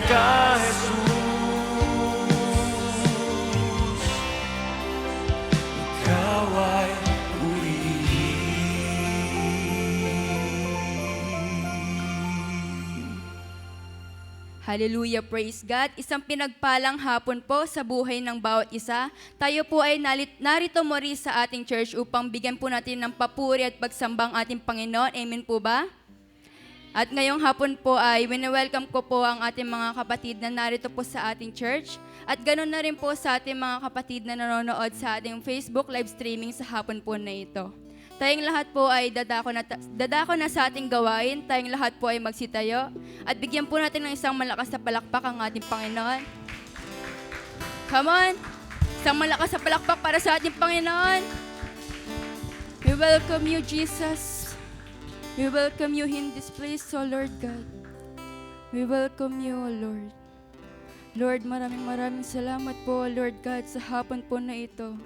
ka, Jesus. Ikaw ay Hallelujah, praise God. Isang pinagpalang hapon po sa buhay ng bawat isa. Tayo po ay narito muli sa ating church upang bigyan po natin ng papuri at pagsambang ating Panginoon. Amen po ba? At ngayong hapon po ay wini-welcome ko po ang ating mga kapatid na narito po sa ating church. At ganoon na rin po sa ating mga kapatid na nanonood sa ating Facebook live streaming sa hapon po na ito. Tayong lahat po ay dadako na sa ating gawain. Tayong lahat po ay magsitayo. At bigyan po natin ng isang malakas na palakpak ang ating Panginoon. Come on! Isang malakas na palakpak para sa ating Panginoon. We welcome you, Jesus. We welcome you in this place, O Lord God. We welcome you, O Lord. Lord, maraming salamat po, O Lord God, sa hapon po na ito.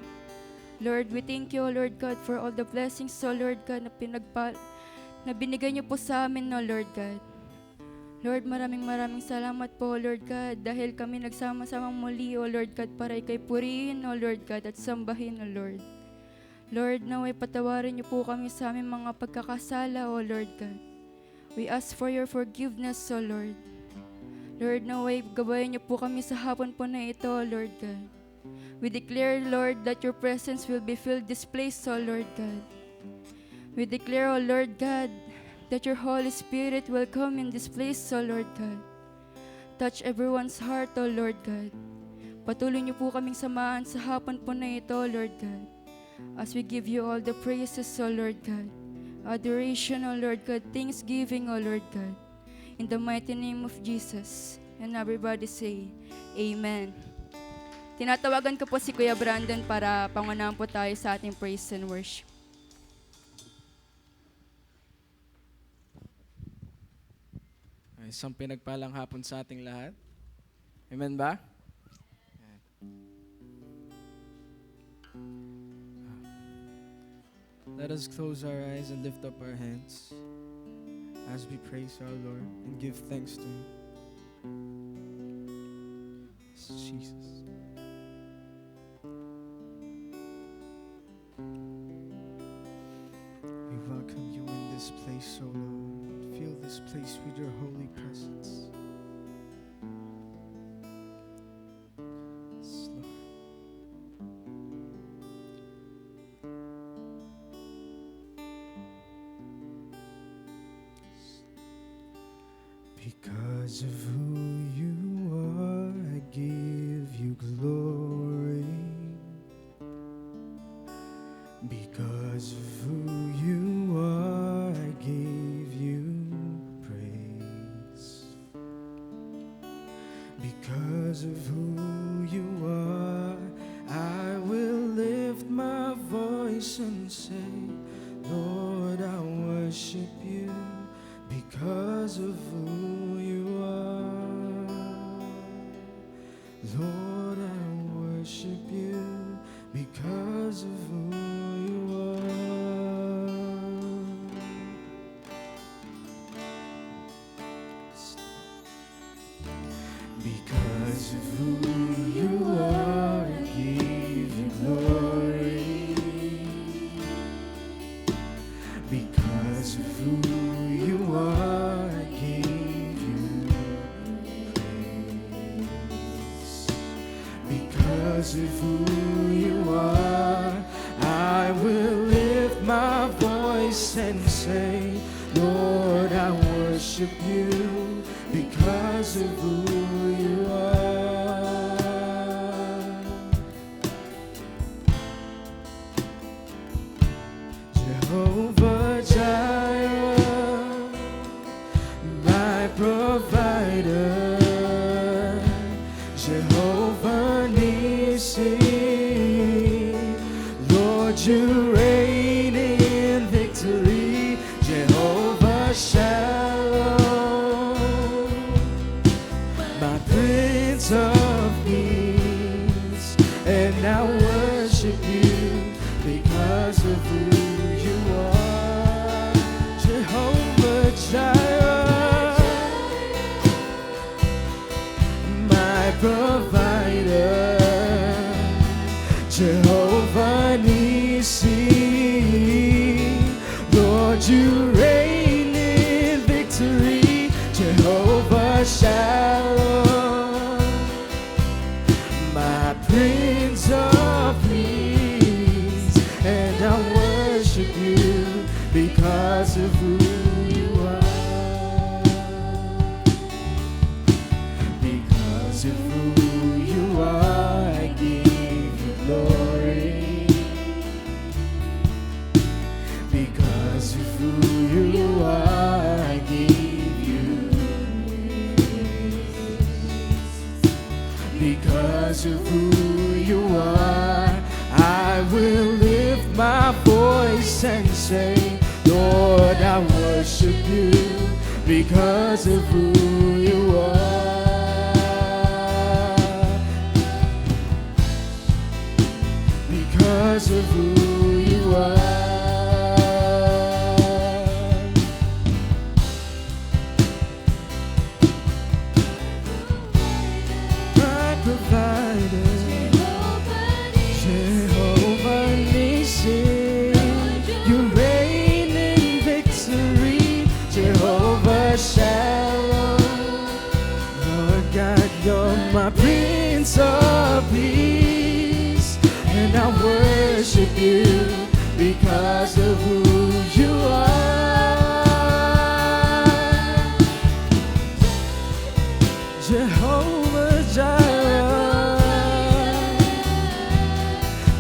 Lord, we thank you, O Lord God, for all the blessings, O Lord God, na binigay niyo po sa amin, O Lord God. Lord, maraming salamat po, O Lord God, dahil kami nagsama-samang muli, O Lord God, para ikay purihin, O Lord God, at sambahin, O Lord. Lord, naway patawarin niyo po kami sa aming mga pagkakasala, O Lord God. We ask for your forgiveness, O Lord. Lord, naway gabayan niyo po kami sa hapon po na ito, O Lord God. We declare, Lord, that your presence will be filled this place, O Lord God. We declare, O Lord God, that your Holy Spirit will come in this place, O Lord God. Touch everyone's heart, O Lord God. Patuloy niyo po kaming samahan sa hapon po na ito, O Lord God. As we give you all the praises, O Lord God. Adoration, O Lord God. Thanksgiving, O Lord God. In the mighty name of Jesus. And everybody say, Amen. Tinatawagan ko po si Kuya Brandon para pangunahan po tayo sa ating praise and worship. Isang pinagpalang hapon sa ating lahat. Amen ba? Let us close our eyes and lift up our hands as we praise our Lord and give thanks to Him. Jesus. We welcome you in this place, O Lord. Fill this place with your holy presence. Yes, Lord. Because of who you are, I give you glory. Because of who you are, I give you praise. Because of who you are, I will lift my voice and say, Lord, I worship you. Because of who you are, Lord, I worship you. Because of who you are. Because of who you are, I give you glory. Because of who you are, I give you praise. Because of who you are, I will lift my voice and say, Lord, I worship you. Because of who you are. Jehovah Jireh, my provider. Jehovah Nissi, Lord, you reign in victory. Jehovah Shalom, my Prince of Peace, and I worship you because of who you are. Jehovah Jireh, provider, Jehovah Nissi. Lord, you reign in victory, Jehovah Shalom, my Prince of Peace, and I worship you because of who you are. Because of who you are, I give you glory. Because of who you are, I give you praise. Because of who you are, I will lift my voice and say, Lord, I worship you because of who you are. Because of who you are. My provider, Jehovah Nissi. You reign in victory, Jehovah Shalom. Lord God, you're my Prince of Peace, and I worship you because of who you are. Jehovah Jireh,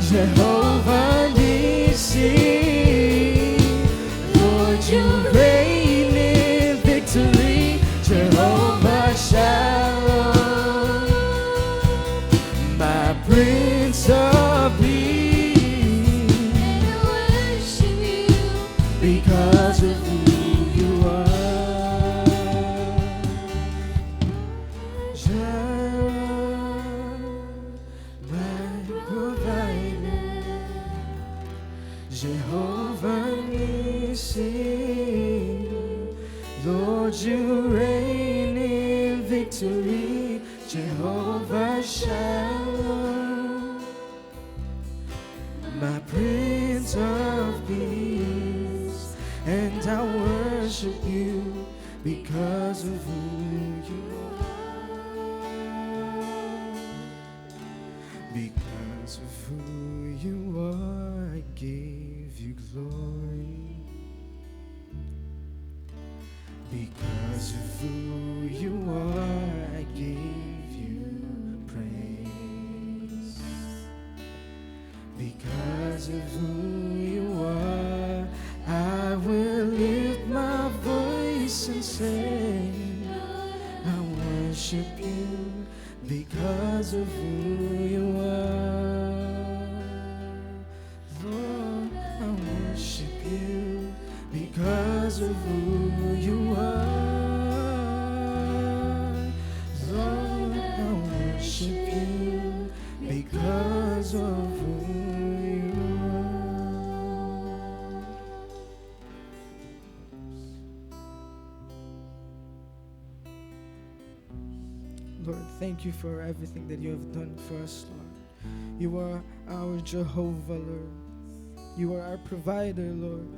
Jehovah Nissi. Lord, you reign in victory, Jehovah Shalom, my Prince of Peace, because of who you are. Jireh, my provider, Jehovah Nissi. Lord, you reign in victory, Jehovah Shalom, my Prince of Peace, and I worship you because of who you are. Because of who you are, I give you glory. Because of who you are, I give you praise. Because of who you are, I will lift my voice and say, I worship you because of who you are. Lord, I worship you because of who you are. Lord, I worship you because of who you are. Lord, thank you for everything that you have done for us, Lord. You are our Jehovah, Lord. You are our provider, Lord.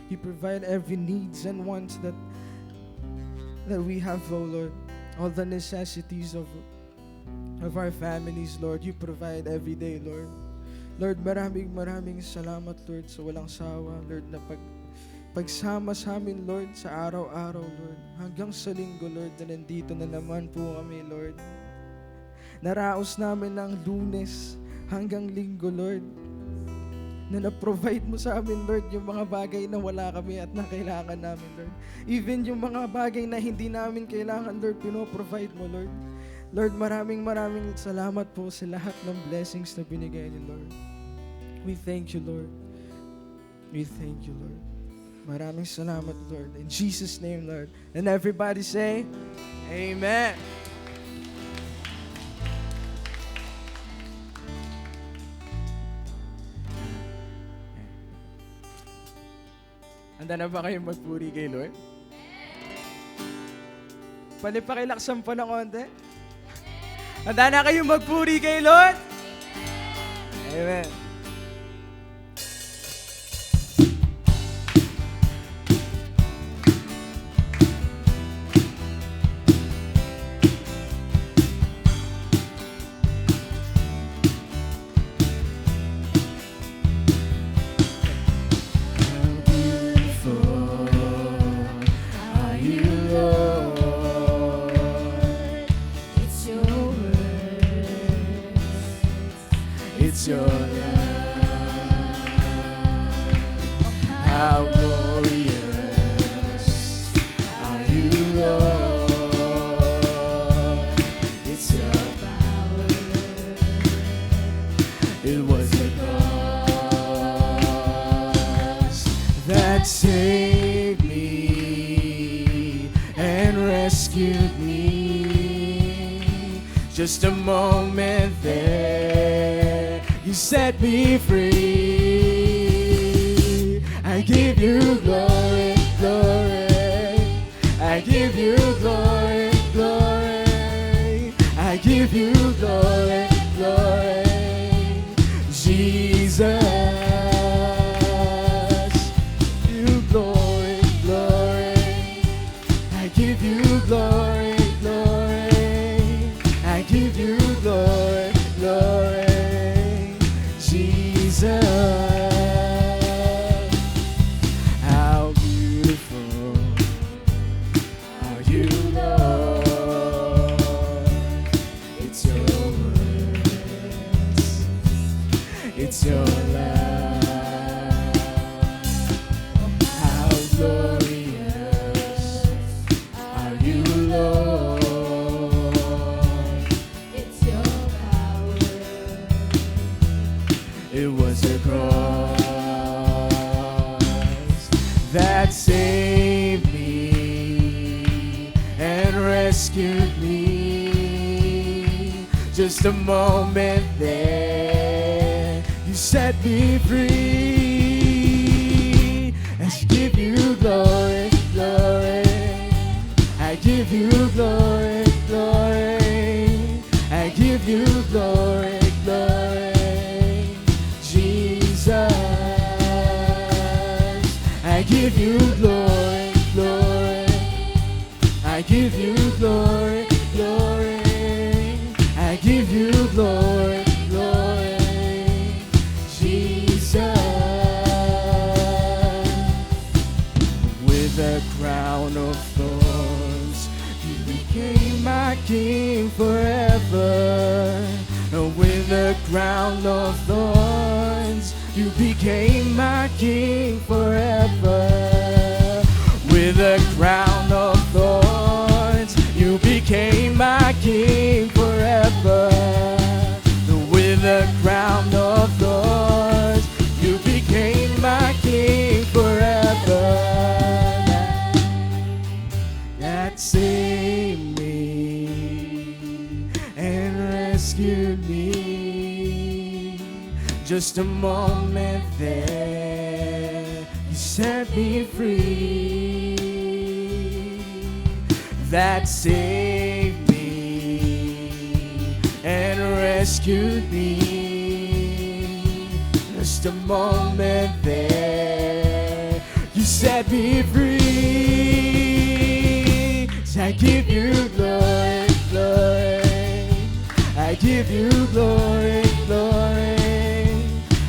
You provide every needs and wants that we have, oh Lord. All the necessities of our families, Lord. You provide every day, Lord. Lord, maraming salamat, Lord, sa walang sawa, Lord, na pagsama sa amin, Lord, sa araw-araw, Lord. Hanggang sa linggo, Lord, na nandito na naman po kami, Lord. Naraos namin ng Lunes hanggang linggo, Lord, na na-provide mo sa amin, Lord, yung mga bagay na wala kami at na kailangan namin, Lord. Even yung mga bagay na hindi namin kailangan, Lord, pinoprovide mo, Lord. Lord, maraming salamat po sa lahat ng blessings na binigay niyo, Lord. We thank you, Lord. We thank you, Lord. Maraming salamat, Lord. In Jesus' name, Lord. And everybody say, Amen. Handa na ba kayong magpuri kay Lord? Palipakilaksan po ng konti. Handa na kayong magpuri kay Lord? Amen. It's your love. How glorious are you, Lord. It's your power. It was the cross that saved me and rescued me. Just a moment there, you set me free. I give you glory, glory. I give you glory, glory. I give you glory, glory. Jesus, you glory, glory. I give you glory, glory. I give you glory, glory. Jesus, how beautiful are you, Lord. It's your words, it's your love. How glorious are you, Lord. It's your power. It was the cross that saved me and rescued me. Just a moment there, you set me free. And I give you glory, glory. I give you glory, glory. I give you glory, glory. Jesus, I give you glory, glory. I give you glory, glory. I give you glory, glory. Jesus, with a crown of thorns, you became my king forever. With a crown of thorns, you became my king forever. With a crown of thorns, you became my king forever. With a crown of thorns, you became my king forever. That saved me and rescued me. Just a moment there, you set me free. That saved me and rescued me. Just a moment there, you set me free. So I give you glory, glory. I give you glory, glory.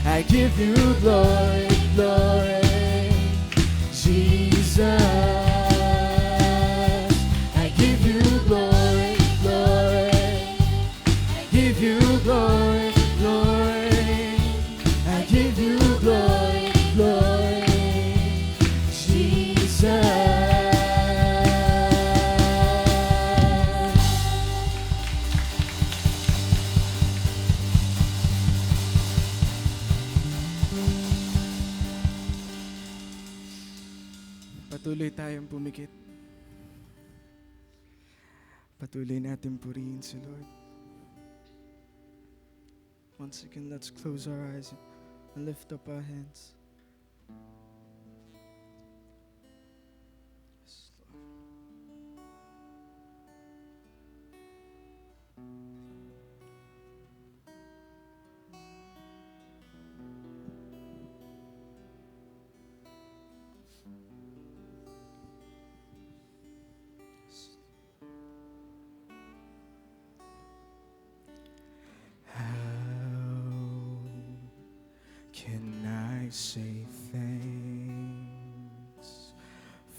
I give you glory, glory. Jesus, I give you glory, glory. I give you glory, glory. I give you glory, glory. Jesus. Patuloy tayong pumikit. Patuloy natin purihin si Lord. Once again, let's close our eyes and lift up our hands. Yes, Lord. I say thanks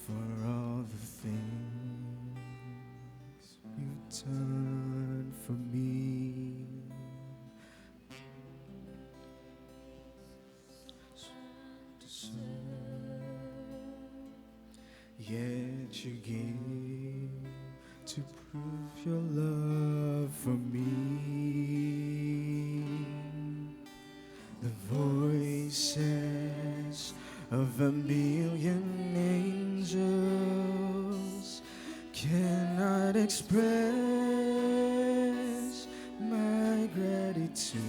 for all the things you've done for me. Yet you gave to prove your love for me. The voices of a million angels cannot express my gratitude.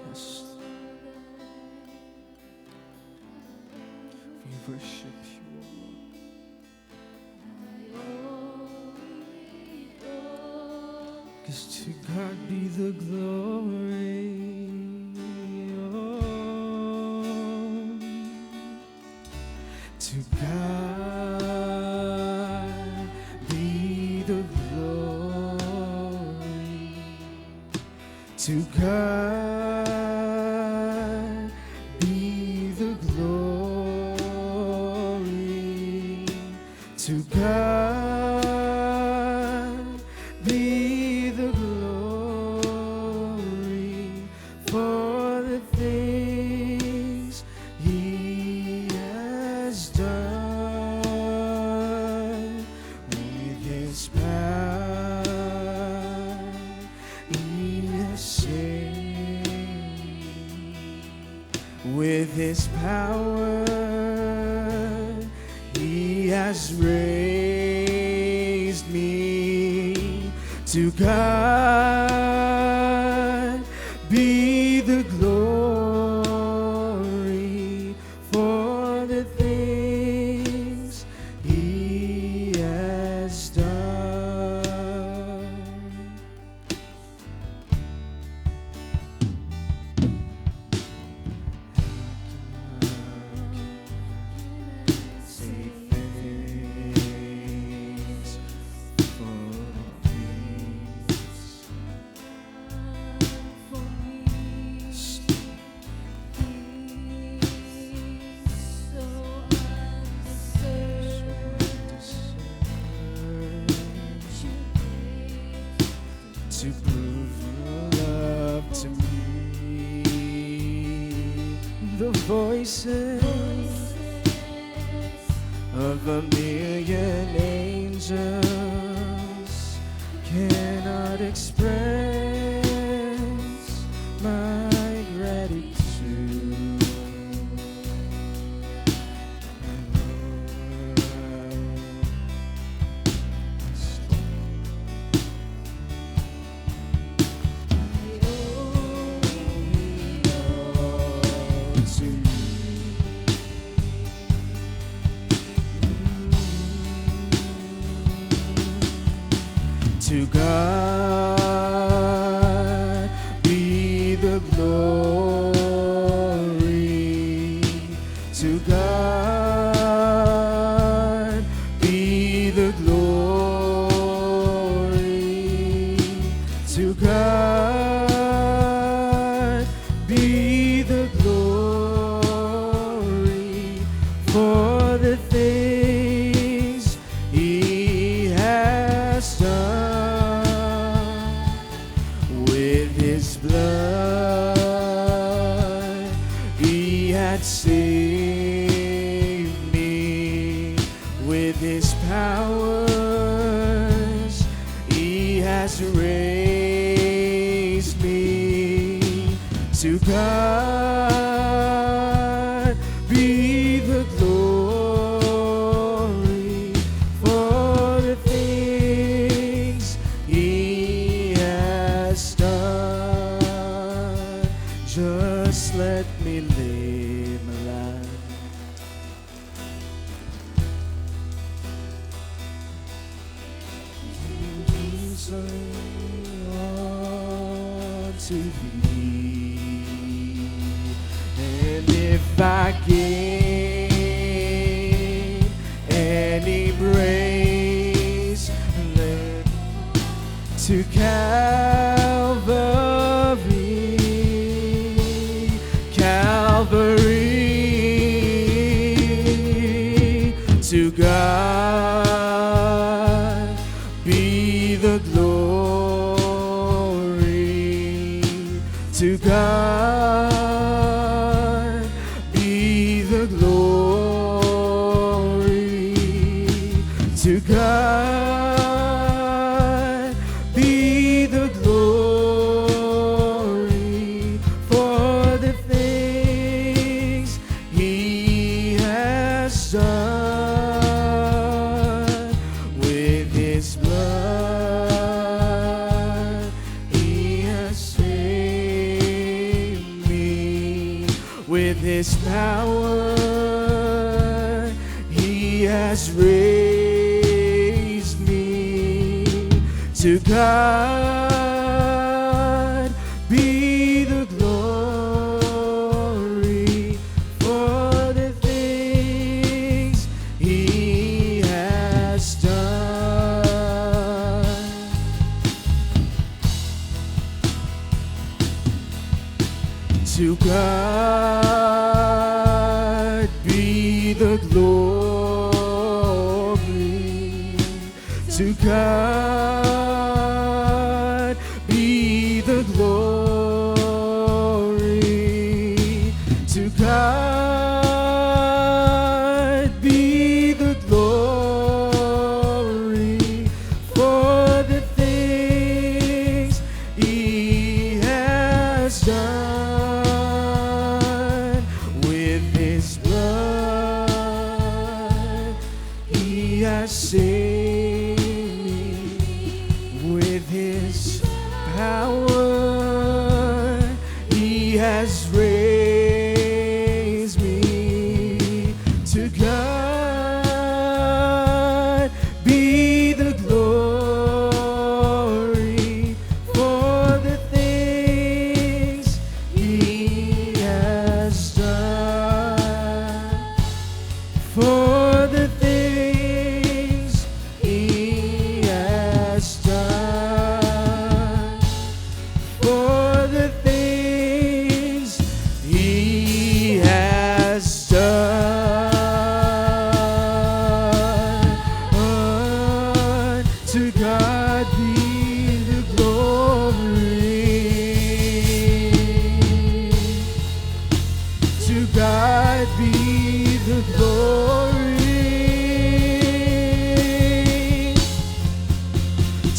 Just we worship you, O Lord. 'Cause to God be the glory. To God be the glory. To God be the glory. To God be the glory for the things He has done. With His power He has saved. With His power He has raised me. To God be the glory for the things He has done. Say thanks for things. To prove your love to me. The voices of a million angels cannot express my gratitude. To God be the glory. To God be the glory. To God be the glory for the things He has done. With His blood He had saved me. With His powers He has raised me. To God be the glory for the things He has done. Just let me live my life. To Thee, and if I gain any praise, let to Calvary God be the glory for the things He has done. With His blood He has saved me. With His power He has raised me. To God be the glory for the things He has done. To God be the glory. To God be the glory. To God be the glory for the things He has done. With His blood He has saved me. With His power He has raised me. To God be the glory for the things He has done. For the things He has done. For the things He has done. To God be the glory. To God be the glory.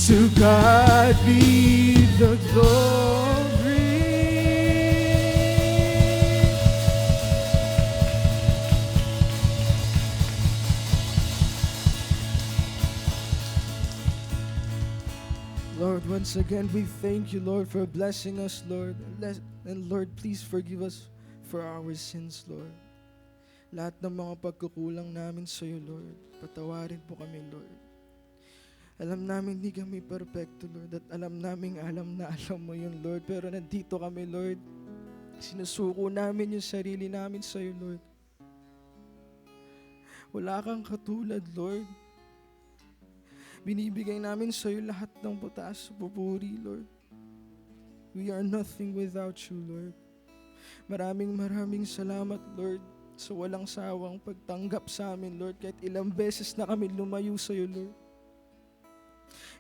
To God be the glory. Lord, once again, we thank you, Lord, for blessing us, Lord. And Lord, please forgive us for our sins, Lord. Lahat ng mga pagkukulang namin sa iyo, Lord, patawarin po kami, Lord. Alam namin hindi kami perfecto, Lord, at alam na alam mo yun, Lord. Pero nandito kami, Lord. Sinusuko namin yung sarili namin sa iyo, Lord. Wala kang katulad, Lord. Binibigay namin sa iyo lahat ng butas, pupuri, Lord. We are nothing without you, Lord. Maraming salamat, Lord, sa walang sawang pagtanggap sa amin, Lord. Kahit ilang beses na kami lumayo sa iyo, Lord.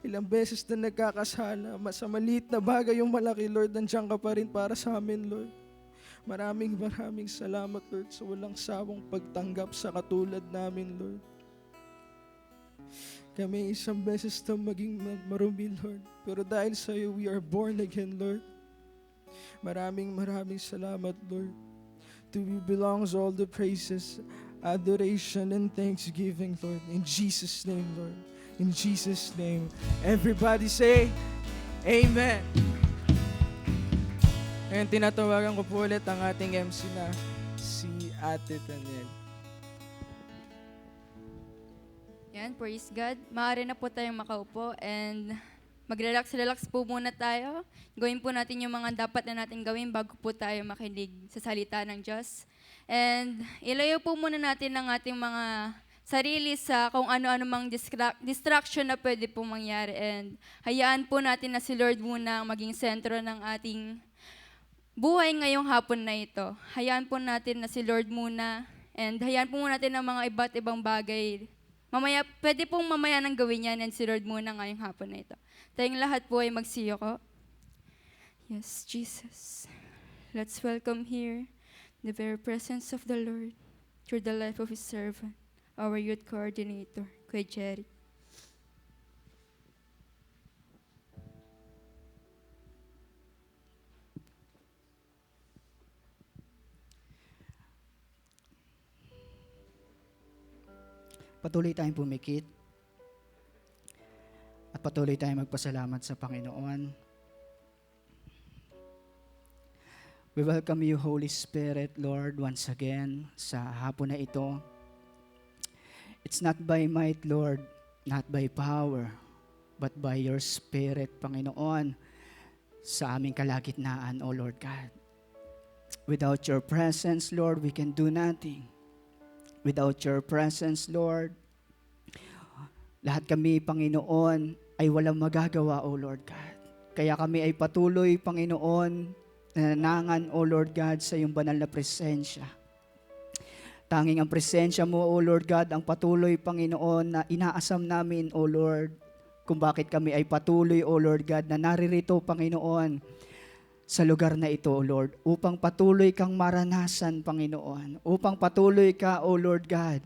Ilang beses na nagkakasala, sa maliit na bagay yung malaki, Lord, nandiyan ka pa rin para sa amin, Lord. Maraming salamat, Lord, sa walang sawang pagtanggap sa katulad namin, Lord. Kami isang beses na maging marumi, Lord. Pero dahil sa iyo, we are born again, Lord. Maraming salamat, Lord. To you belongs all the praises, adoration, and thanksgiving, Lord. In Jesus' name, Lord. In Jesus' name. Everybody say, Amen. Ngayon, tinatawagan ko po ulit ang ating MC na si Ate Taniel. Yan, praise God. Maaari na po tayong makaupo and mag-relax po muna tayo. Gawin po natin yung mga dapat na natin gawin bago po tayo makinig sa salita ng Diyos. And ilayo po muna natin ang ating mga sarili sa kung ano-ano mang distraction na pwede pong mangyari. And hayaan po natin na si Lord muna ang maging sentro ng ating buhay ngayong hapon na ito. Hayaan po natin na si Lord muna. And hayaan po muna natin ang mga iba't ibang bagay. Pwede pong mamaya nang gawin yan and si Lord muna ngayong hapon na ito. Tayong lahat po ay magsiyo ko. Yes, Jesus. Let's welcome here the very presence of the Lord through the life of His servant, our youth coordinator, Kuya Jerry. Patuloy tayong pumikit at patuloy tayong magpasalamat sa Panginoon. We welcome you, Holy Spirit, Lord, once again sa hapon na ito. It's not by might, Lord, not by power, but by your Spirit, Panginoon, sa aming kalagitnaan, O Lord God. Without your presence, Lord, we can do nothing. Without your presence, Lord, lahat kami, Panginoon, ay walang magagawa, O Lord God. Kaya kami ay patuloy, Panginoon, nananangan, O Lord God, sa iyong banal na presensya. Tanging ang presensya mo, O Lord God, ang patuloy, Panginoon, na inaasam namin, O Lord, kung bakit kami ay patuloy, O Lord God, na naririto, Panginoon, sa lugar na ito, O Lord, upang patuloy kang maranasan, Panginoon, upang patuloy ka, O Lord God,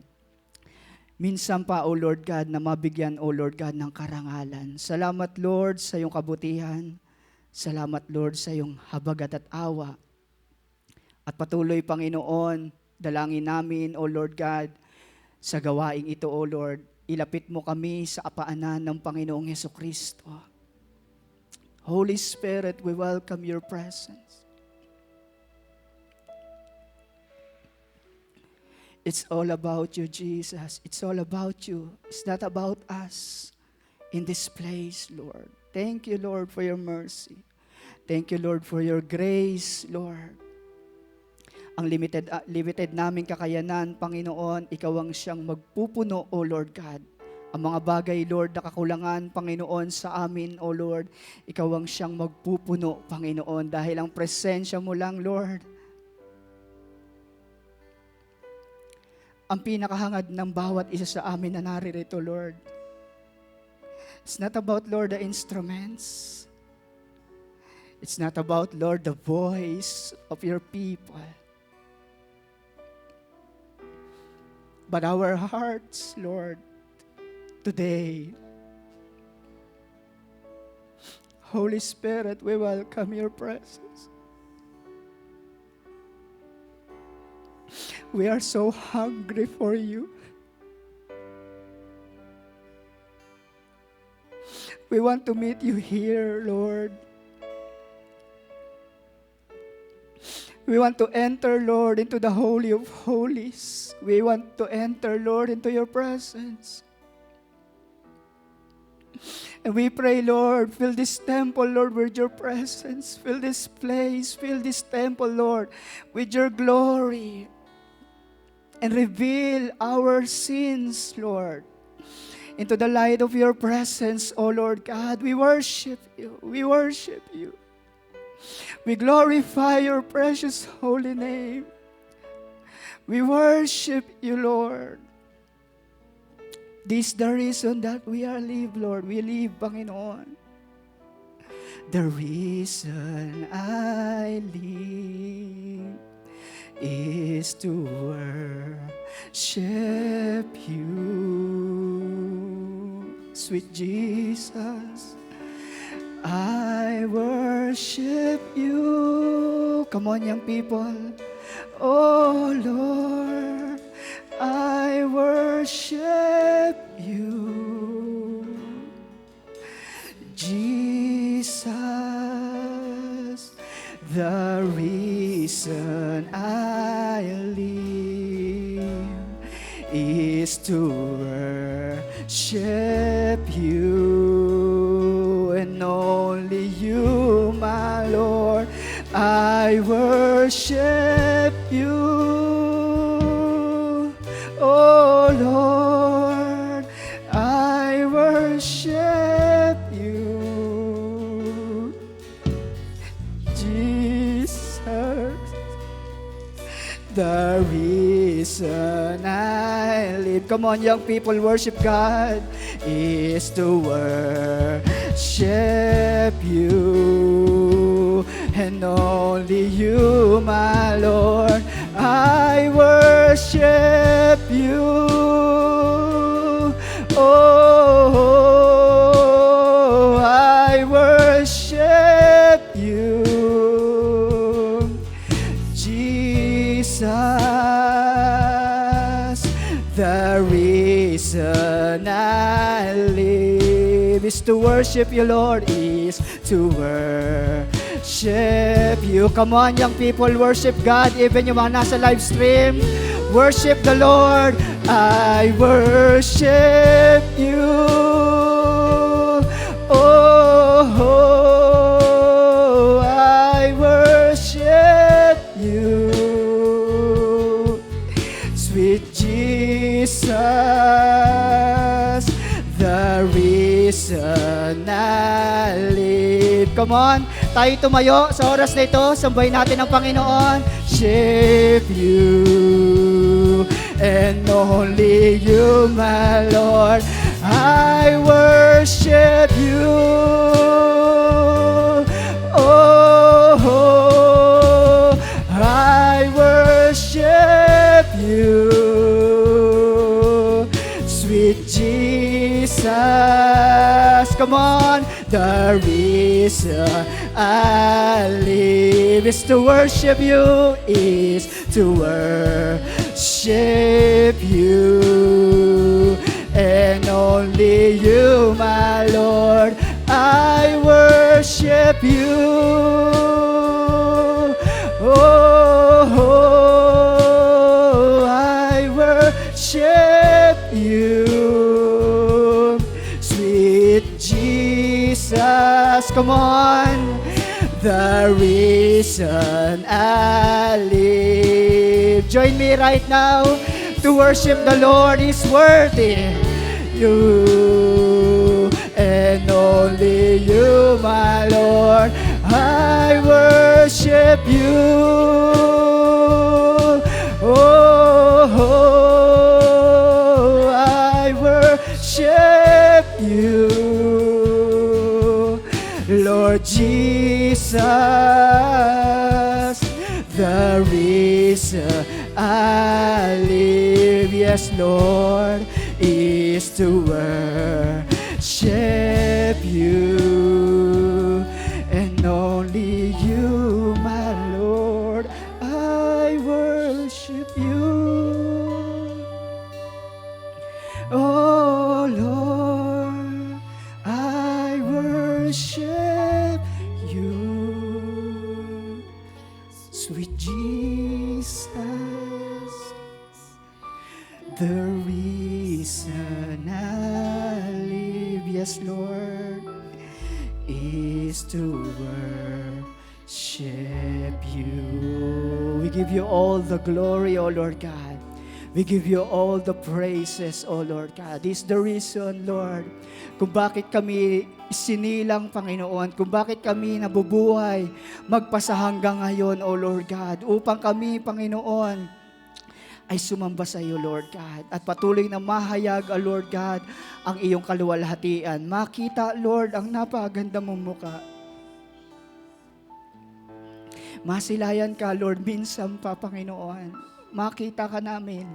minsan pa, O Lord God, na mabigyan, O Lord God, ng karangalan. Salamat, Lord, sa iyong kabutihan. Salamat, Lord, sa iyong habagat at awa. At patuloy, Panginoon, dalangin namin, O Lord God, sa gawaing ito, O Lord, ilapit mo kami sa apaanan ng Panginoong Hesukristo. Holy Spirit, we welcome your presence. It's all about you, Jesus. It's all about you. It's not about us in this place, Lord. Thank you, Lord, for your mercy. Thank you, Lord, for your grace, Lord. Ang limited naming kakayanan, Panginoon, ikaw ang siyang magpupuno, O Lord God. Ang mga bagay, Lord, na kakulangan, Panginoon, sa amin, O Lord, ikaw ang siyang magpupuno, Panginoon, dahil ang presensya mo lang, Lord, ang pinakahangad ng bawat isa sa amin na naririto, Lord. It's not about, Lord, the instruments. It's not about, Lord, the voice of your people. But our hearts, Lord, today, Holy Spirit, we welcome your presence. We are so hungry for you. We want to meet you here, Lord. We want to enter, Lord, into the Holy of Holies. We want to enter, Lord, into your presence. And we pray, Lord, fill this temple, Lord, with your presence. Fill this place, fill this temple, Lord, with your glory. And reveal our sins, Lord, into the light of your presence, O Lord God. We worship you. We worship you. We glorify your precious holy name. We worship you, Lord. This is the reason that we are alive, Lord. We live, Panginoon. The reason I live is to worship you, sweet Jesus. I worship you. Come on, young people. Oh Lord, I worship you, Jesus. The reason I live is to worship you, and only you, my Lord. I worship you, oh Lord. I worship you, Jesus. The reason I live, come on, young people, worship God, is to worship you, and only you, my Lord. I worship you, oh, I worship you, Jesus. The reason is to worship you, Lord, is to worship you. Come on, young people, worship God. Even yung mga nasa live stream, worship the Lord. I worship you. Oh, I worship you. Sweet Jesus, the reason I live. Come on, tayo tumayo sa oras na ito. Sambahin natin ang Panginoon. Worship you and only you, my Lord. I worship you. Oh, I worship you. Sweet Jesus, come on. The reason I live is to worship you, is to worship you, and only you, my Lord. I worship you. Oh, I worship you. Sweet Jesus, come on. The reason I live. Join me right now to worship the Lord is worthy. You and only you, my Lord. I worship you. Oh, I worship you. Lord Jesus, the reason I live, yes, Lord, is to worship you, and only you, my Lord, I worship you. Oh, Lord, I worship you. Sweet Jesus, the reason I live, yes, Lord, is to worship you. We give you all the glory, O Lord God. We give you all the praises, O Lord God. This is the reason, Lord, kung bakit kami sinilang, Panginoon, kung bakit kami nabubuhay magpasa hanggang ngayon, O Lord God, upang kami, Panginoon, ay sumamba sa iyo, Lord God, at patuloy na mahayag, O Lord God, ang iyong kaluwalhatian. Makita, Lord, ang napakaganda mong muka. Masilayan ka, Lord, minsan pa, Panginoon. Makita ka namin.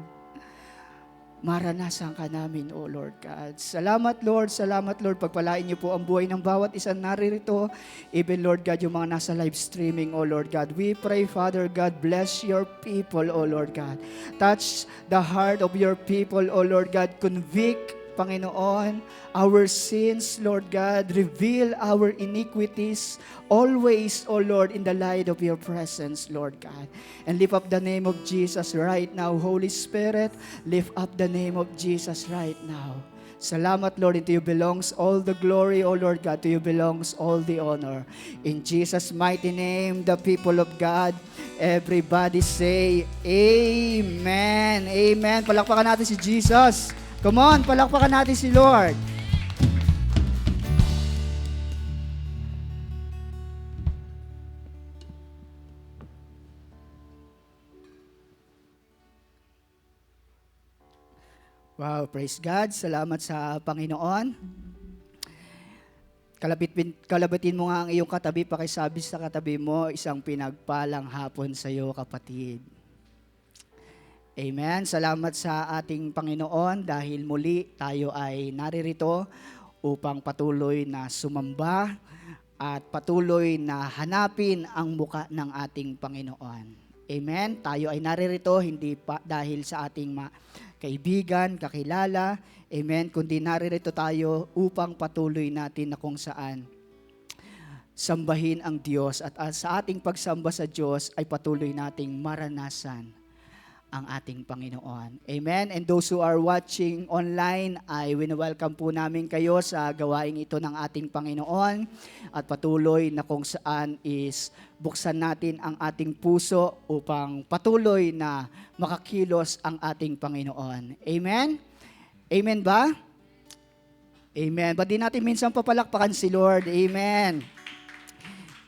Maranasan ka namin, O Lord God. Salamat, Lord. Salamat, Lord. Pagpalain niyo po ang buhay ng bawat isang naririto. Even, Lord God, yung mga nasa live streaming, O Lord God. We pray, Father God, bless your people, O Lord God. Touch the heart of your people, O Lord God. Convict, Panginoon, our sins, Lord God. Reveal our iniquities always, O Lord, in the light of your presence, Lord God. And lift up the name of Jesus right now. Holy Spirit, lift up the name of Jesus right now. Salamat, Lord, and to you belongs all the glory, O Lord God. To you belongs all the honor. In Jesus' mighty name, the people of God, everybody say, Amen. Amen. Palakpakan natin si Jesus. Come on, palakpakan natin si Lord. Wow, praise God. Salamat sa Panginoon. Kalabatin mo nga ang iyong katabi, pakisabi sa katabi mo, isang pinagpalang hapon sa iyo, kapatid. Amen. Salamat sa ating Panginoon dahil muli tayo ay naririto upang patuloy na sumamba at patuloy na hanapin ang muka ng ating Panginoon. Amen. Tayo ay naririto hindi pa dahil sa ating kaibigan, kakilala, amen, kundi naririto tayo upang patuloy natin na kung saan sambahin ang Diyos at sa ating pagsamba sa Diyos ay patuloy nating maranasan ang ating Panginoon. Amen. And those who are watching online, ay wini-welcome po namin kayo sa gawaing ito ng ating Panginoon at patuloy na kung saan is buksan natin ang ating puso upang patuloy na makakilos ang ating Panginoon. Amen? Amen ba? Amen. Ba't di natin minsan papalakpakan si Lord? Amen.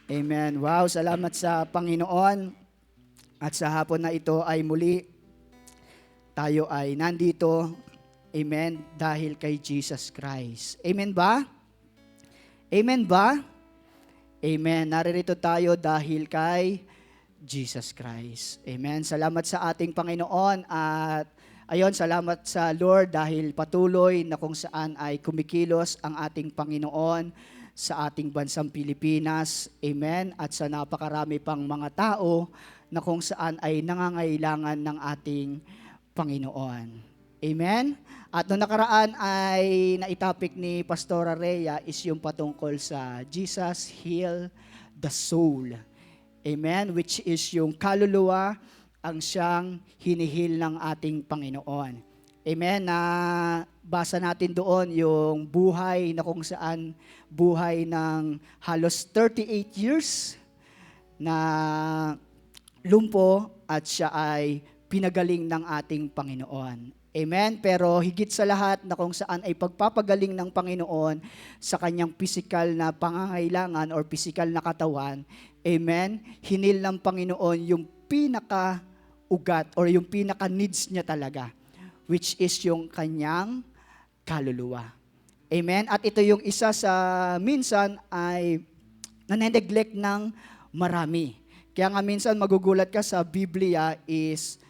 Amen. Wow, salamat sa Panginoon. At sa hapon na ito ay muli, tayo ay nandito, amen, dahil kay Jesus Christ. Amen ba? Amen ba? Amen. Naririto tayo dahil kay Jesus Christ. Amen. Salamat sa ating Panginoon at ayon, salamat sa Lord dahil patuloy na kung saan ay kumikilos ang ating Panginoon sa ating bansang Pilipinas. Amen. At sa napakarami pang mga tao na kung saan ay nangangailangan ng ating Panginoon. Amen. At noong nakaraan ay naitapik ni Pastora Rhea is yung patungkol sa Jesus heal the soul. Amen. Which is yung kaluluwa ang siyang hinihil ng ating Panginoon. Amen. Na basa natin doon yung buhay na kung saan buhay ng halos 38 years na lumpo at siya ay pinagaling ng ating Panginoon. Amen. Pero higit sa lahat na kung saan ay pagpapagaling ng Panginoon sa kanyang physical na pangangailangan or physical na katawan, amen, hinil ng Panginoon yung pinaka-ugat or yung pinaka-needs niya talaga, which is yung kanyang kaluluwa. Amen. At ito yung isa sa minsan ay nane-neglect ng marami. Kaya nga minsan magugulat ka sa Biblia is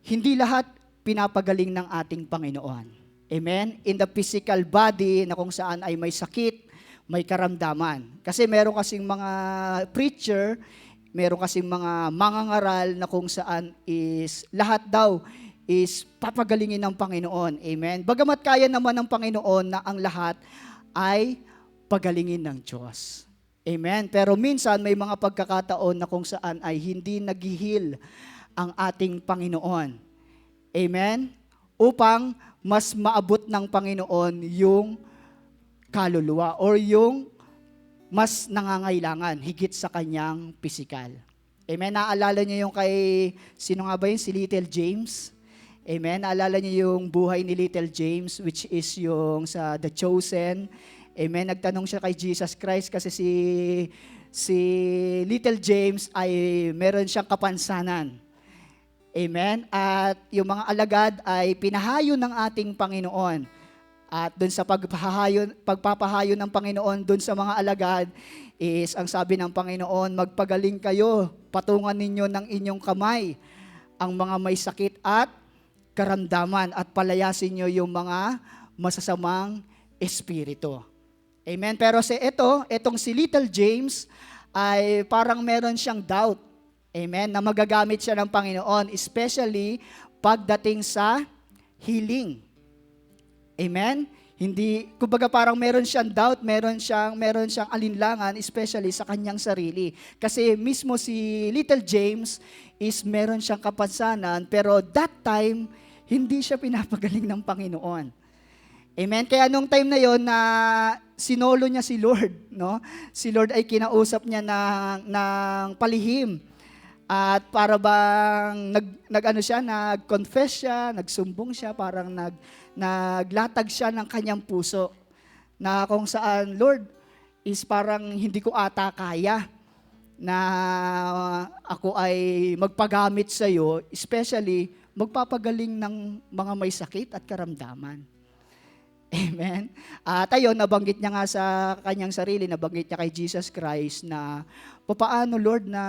hindi lahat pinapagaling ng ating Panginoon. Amen? In the physical body na kung saan ay may sakit, may karamdaman. Kasi meron kasing mga preacher, meron kasing mga mangangaral na kung saan is lahat daw is papagalingin ng Panginoon. Amen? Bagamat kaya naman ng Panginoon na ang lahat ay pagalingin ng Diyos. Amen? Pero minsan may mga pagkakataon na kung saan ay hindi naghihil ang ating Panginoon. Amen? Upang mas maabot ng Panginoon yung kaluluwa or yung mas nangangailangan higit sa kanyang pisikal. Amen? Naalala niyo yung kay, sino nga ba yun? Si Little James? Amen? Naalala niyo yung buhay ni Little James, which is yung sa The Chosen. Amen? Nagtanong siya kay Jesus Christ kasi si Little James ay meron siyang kapansanan. Amen? At yung mga alagad ay pinahayo ng ating Panginoon. At dun sa pagpapahayo ng Panginoon dun sa mga alagad is ang sabi ng Panginoon, magpagaling kayo, patungan ninyo ng inyong kamay ang mga may sakit at karamdaman at palayasin nyo yung mga masasamang espiritu. Amen? Pero itong si Little James ay parang meron siyang doubt. Amen? Na magagamit siya ng Panginoon, especially pagdating sa healing. Amen? Hindi, kumbaga parang meron siyang doubt, meron siyang alinlangan, especially sa kanyang sarili. Kasi mismo si Little James is meron siyang kapansanan, pero that time, hindi siya pinapagaling ng Panginoon. Amen? Kaya nung time na yon na sinolo niya si Lord, no? Si Lord ay kinausap niya ng palihim. At para bang nag-confess siya, nagsumbong siya, parang naglatag siya ng kanyang puso. Na kung saan, Lord, is parang hindi ko ata kaya na ako ay magpagamit sa iyo, especially magpapagaling ng mga may sakit at karamdaman. Amen? At ayun, nabanggit niya nga sa kanyang sarili, nabanggit niya kay Jesus Christ na, papaano Lord na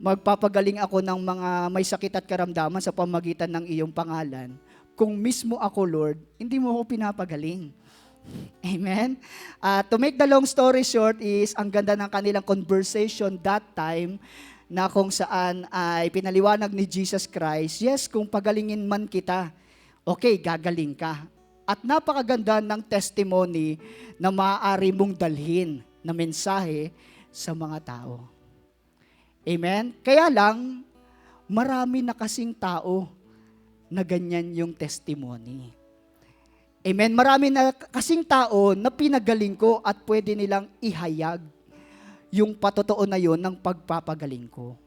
magpapagaling ako ng mga may sakit at karamdaman sa pamagitan ng iyong pangalan, kung mismo ako Lord, hindi mo ako pinapagaling. Amen? To make the long story short is, ang ganda ng kanilang conversation that time, na kung saan ay pinaliwanag ni Jesus Christ, yes, kung pagalingin man kita, okay, gagaling ka. At napakaganda ng testimony na maaari mong dalhin na mensahe sa mga tao. Amen? Kaya lang, marami na kasing tao na ganyan yung testimony. Amen? Marami na kasing tao na pinagaling ko at pwede nilang ihayag yung patotoo na yon ng pagpapagaling ko.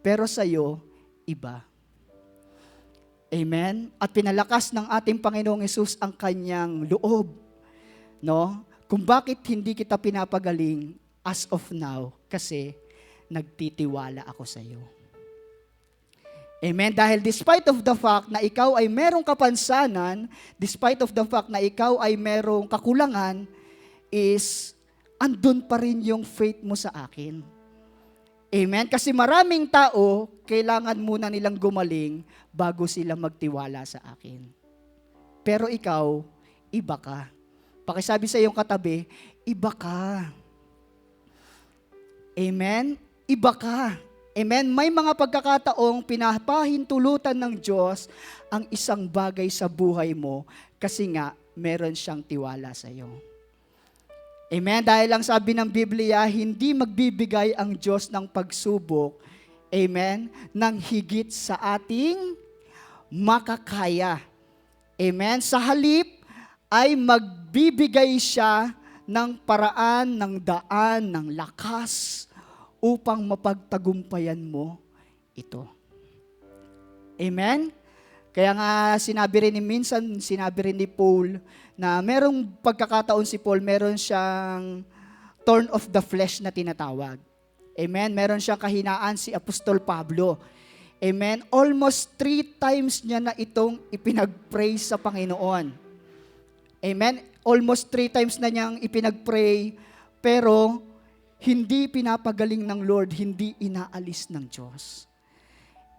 Pero sa'yo, iba. Amen? At pinalakas ng ating Panginoong Hesus ang kanyang loob. No? Kung bakit hindi kita pinapagaling as of now, kasi nagtitiwala ako sa iyo. Amen? Dahil despite of the fact na ikaw ay merong kapansanan, despite of the fact na ikaw ay merong kakulangan, is andun pa rin yung faith mo sa akin. Amen? Kasi maraming tao, kailangan muna nilang gumaling bago sila magtiwala sa akin. Pero ikaw, iba ka. Pakisabi sa iyong katabi, iba ka. Amen? Iba ka. Amen? May mga pagkakataong pinapahintulutan ng Diyos ang isang bagay sa buhay mo kasi nga meron siyang tiwala sa iyo. Amen? Dahil lang sabi ng Biblia, hindi magbibigay ang Diyos ng pagsubok, amen, ng higit sa ating makakaya. Amen? Sa halip ay magbibigay siya ng paraan, ng daan, ng lakas upang mapagtagumpayan mo ito. Amen? Kaya nga sinabi rin ni Paul na merong pagkakataon si Paul, meron siyang thorn of the flesh na tinatawag. Amen? Meron siyang kahinaan si Apostol Pablo. Amen? Almost 3 times niya na itong ipinag-pray sa Panginoon. Amen? Almost 3 times na niyang ipinag-pray, pero hindi pinapagaling ng Lord, hindi inaalis ng Diyos.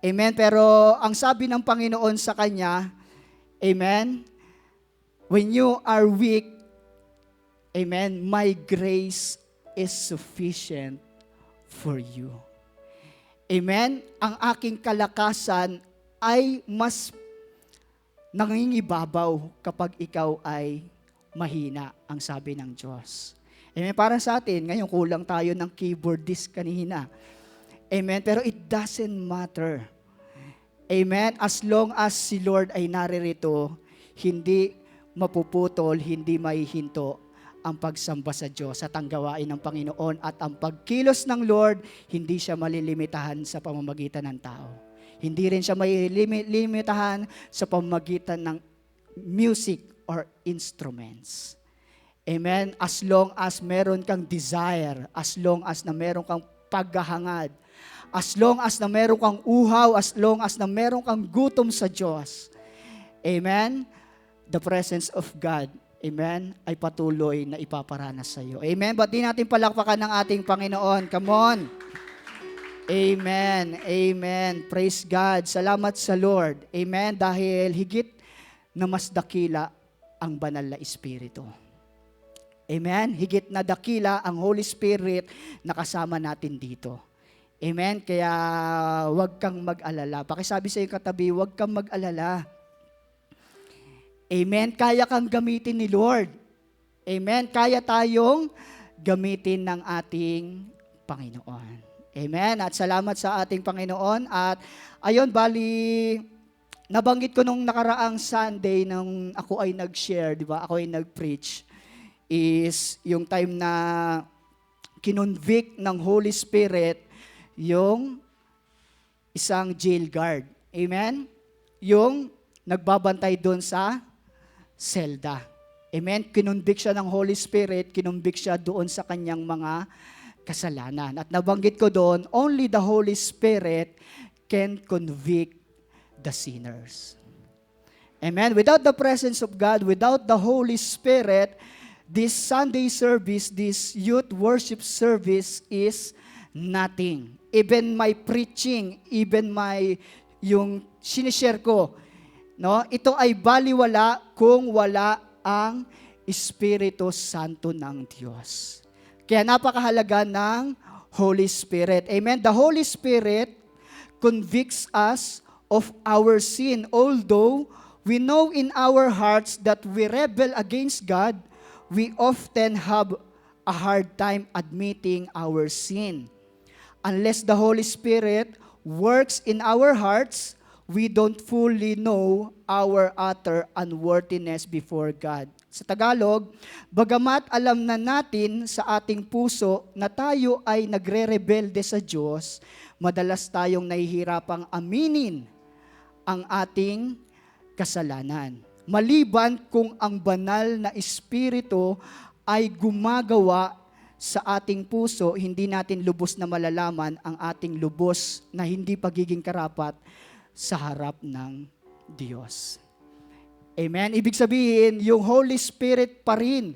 Amen? Pero ang sabi ng Panginoon sa kanya, amen, when you are weak, amen, my grace is sufficient for you. Amen? Ang aking kalakasan ay mas nangingibabaw kapag ikaw ay mahina, ang sabi ng Diyos. Amen? Para sa atin, ngayon kulang tayo ng keyboardist kanina. Amen? Pero it doesn't matter. Amen? As long as si Lord ay naririto, hindi mapuputol, hindi maihinto ang pagsamba sa Diyos at ang gawain ng Panginoon at ang pagkilos ng Lord, hindi siya malilimitahan sa pamamagitan ng tao. Hindi rin siya malilimitahan sa pamamagitan ng music or instruments. Amen? As long as meron kang desire, as long as na meron kang paghahangad, as long as na meron kang uhaw, as long as na meron kang gutom sa Diyos. Amen? The presence of God, amen, ay patuloy na ipaparanas sa iyo. Amen? Ba't di natin palakpakan ng ating Panginoon? Come on! Amen. Amen. Praise God. Salamat sa Lord. Amen. Dahil higit na mas dakila ang banal na Espiritu. Amen. Higit na dakila ang Holy Spirit na kasama natin dito. Amen. Kaya huwag kang mag-alala. Pakisabi sa iyong katabi, huwag kang mag-alala. Amen. Kaya kang gamitin ni Lord. Amen. Kaya tayong gamitin ng ating Panginoon. Amen. At salamat sa ating Panginoon. At ayon, bali, nabanggit ko nung nakaraang Sunday nung ako ay nag-share, di ba? Ako ay nag-preach. Is yung time na kinonvict ng Holy Spirit yung isang jail guard. Amen? Yung nagbabantay doon sa selda. Amen? Kinonvict siya ng Holy Spirit, kinonvict siya doon sa kanyang mga kasalanan. At nabanggit ko doon, only the Holy Spirit can convict the sinners. Amen? Without the presence of God, without the Holy Spirit, this Sunday service, this youth worship service is nothing. Even my preaching, even yung sinishare ko, no? Ito ay baliwala kung wala ang Espiritu Santo ng Diyos. Kaya napakahalaga ng Holy Spirit. Amen. The Holy Spirit convicts us of our sin. Although we know in our hearts that we rebel against God, we often have a hard time admitting our sin. Unless the Holy Spirit works in our hearts, we don't fully know our utter unworthiness before God. Sa Tagalog, bagamat alam na natin sa ating puso na tayo ay nagre-rebelde sa Diyos, madalas tayong nahihirapang aminin ang ating kasalanan. Maliban kung ang banal na Espiritu ay gumagawa sa ating puso, hindi natin lubos na malalaman ang ating lubos na hindi pagiging karapat sa harap ng Diyos. Amen? Ibig sabihin, yung Holy Spirit pa rin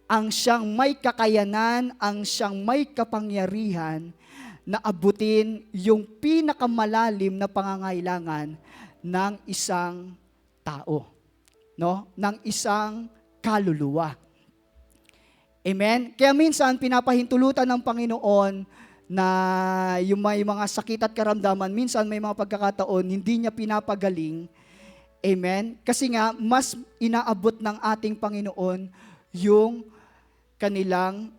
ang siyang may kakayanan, ang siyang may kapangyarihan na abutin yung pinakamalalim na pangangailangan ng isang tao, no? Ng isang kaluluwa. Amen? Kaya minsan, pinapahintulutan ng Panginoon na yung may mga sakit at karamdaman, minsan may mga pagkakataon, hindi niya pinapagaling. Amen? Kasi nga, mas inaabot ng ating Panginoon yung kanilang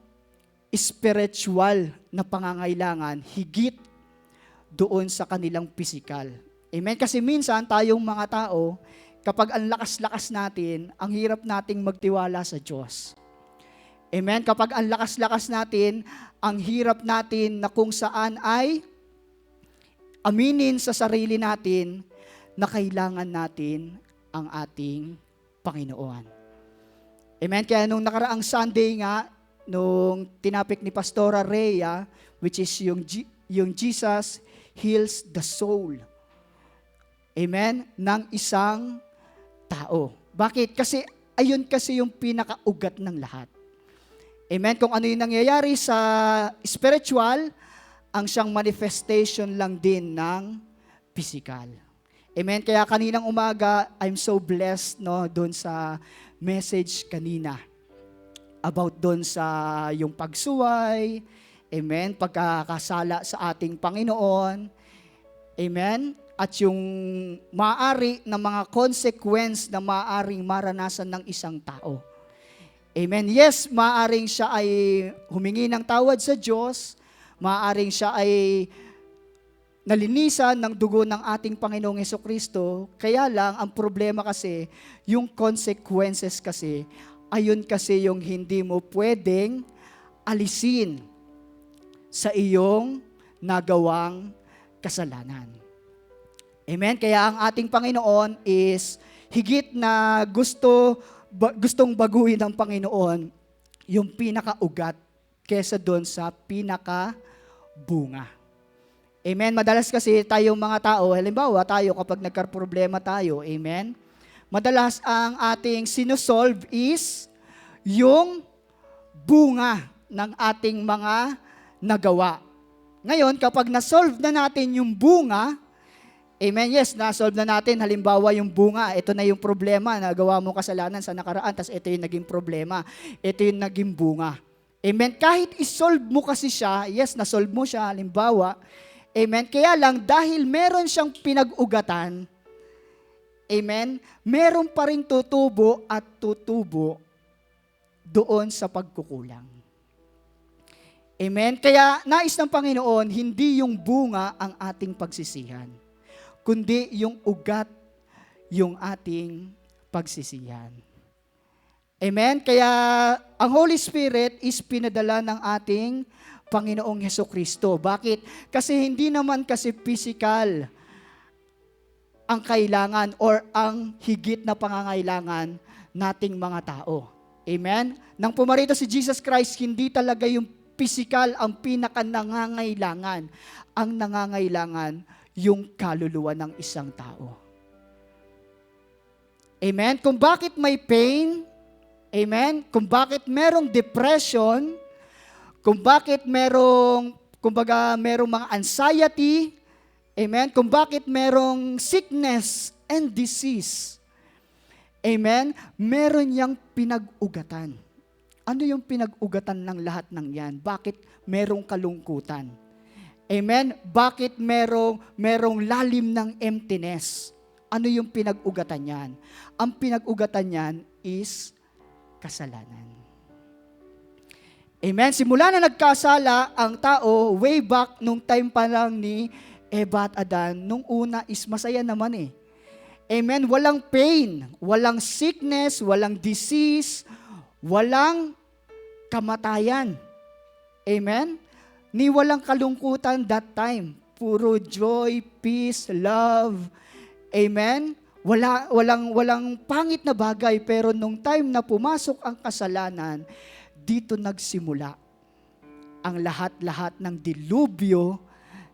spiritual na pangangailangan, higit doon sa kanilang physical. Amen? Kasi minsan, tayong mga tao, kapag ang lakas-lakas natin, ang hirap nating magtiwala sa Diyos. Amen? Kapag ang lakas-lakas natin, ang hirap natin na kung saan ay aminin sa sarili natin na kailangan natin ang ating Panginoon. Amen? Kaya nung nakaraang Sunday nga, nung tinapik ni Pastora Rhea, which is yung Jesus heals the soul. Amen? Ng isang tao. Bakit? Kasi ayun kasi yung pinakaugat ng lahat. Amen? Kung ano yung nangyayari sa spiritual, ang siyang manifestation lang din ng physical. Amen? Kaya kaninang umaga, I'm so blessed doon sa message kanina about doon sa yung pagsuway, amen, pagkakasala sa ating Panginoon, amen, at yung maaari na mga consequence na maaring maranasan ng isang tao. Amen. Yes, maaaring siya ay humingi ng tawad sa Diyos, maaaring siya ay nalinisan ng dugo ng ating Panginoong Hesukristo, kaya lang ang problema kasi, yung consequences kasi, ayun kasi yung hindi mo pwedeng alisin sa iyong nagawang kasalanan. Amen? Kaya ang ating Panginoon is higit na gustong baguhin ng Panginoon yung pinakaugat kesa doon sa pinakabunga. Amen? Madalas kasi tayong mga tao, halimbawa tayo kapag nagka-problema tayo, amen? Madalas ang ating sinusolve is yung bunga ng ating mga nagawa. Ngayon, kapag nasolve na natin yung bunga, amen, yes, nasolve na natin, halimbawa yung bunga, ito na yung problema, nagawa mo kasalanan sa nakaraan, tas ito yung naging problema, ito yung naging bunga. Amen, kahit isolve mo kasi siya, yes, nasolve mo siya, halimbawa, amen, kaya lang dahil meron siyang pinag-ugatan, amen, meron pa rin tutubo at tutubo doon sa pagkukulang. Amen, kaya nais ng Panginoon, hindi yung bunga ang ating pagsisihan, kundi yung ugat yung ating pagsisihan. Amen? Kaya ang Holy Spirit is pinadala ng ating Panginoong Hesukristo. Bakit? Kasi hindi naman kasi physical ang kailangan or ang higit na pangangailangan nating mga tao. Amen? Nang pumarito si Jesus Christ, hindi talaga yung physical ang pinaka-nangangailangan. Ang nangangailangan yung kaluluwa ng isang tao. Amen? Kung bakit may pain, amen? Kung bakit merong depression, kung bakit merong mga anxiety, amen? Kung bakit merong sickness and disease, amen? Meron yang pinag-ugatan. Ano yung pinag-ugatan ng lahat ng yan? Bakit merong kalungkutan? Amen? Bakit merong lalim ng emptiness? Ano yung pinag-ugatan yan? Ang pinag-ugatan yan is kasalanan. Amen? Simula na nagkasala ang tao, way back nung time pa lang ni Eva at Adan, nung una is masaya naman eh. Amen? Walang pain, walang sickness, walang disease, walang kamatayan. Amen? Ni walang kalungkutan that time. Puro joy, peace, love. Amen? Walang pangit na bagay, pero nung time na pumasok ang kasalanan, dito nagsimula ang lahat-lahat ng dilubyo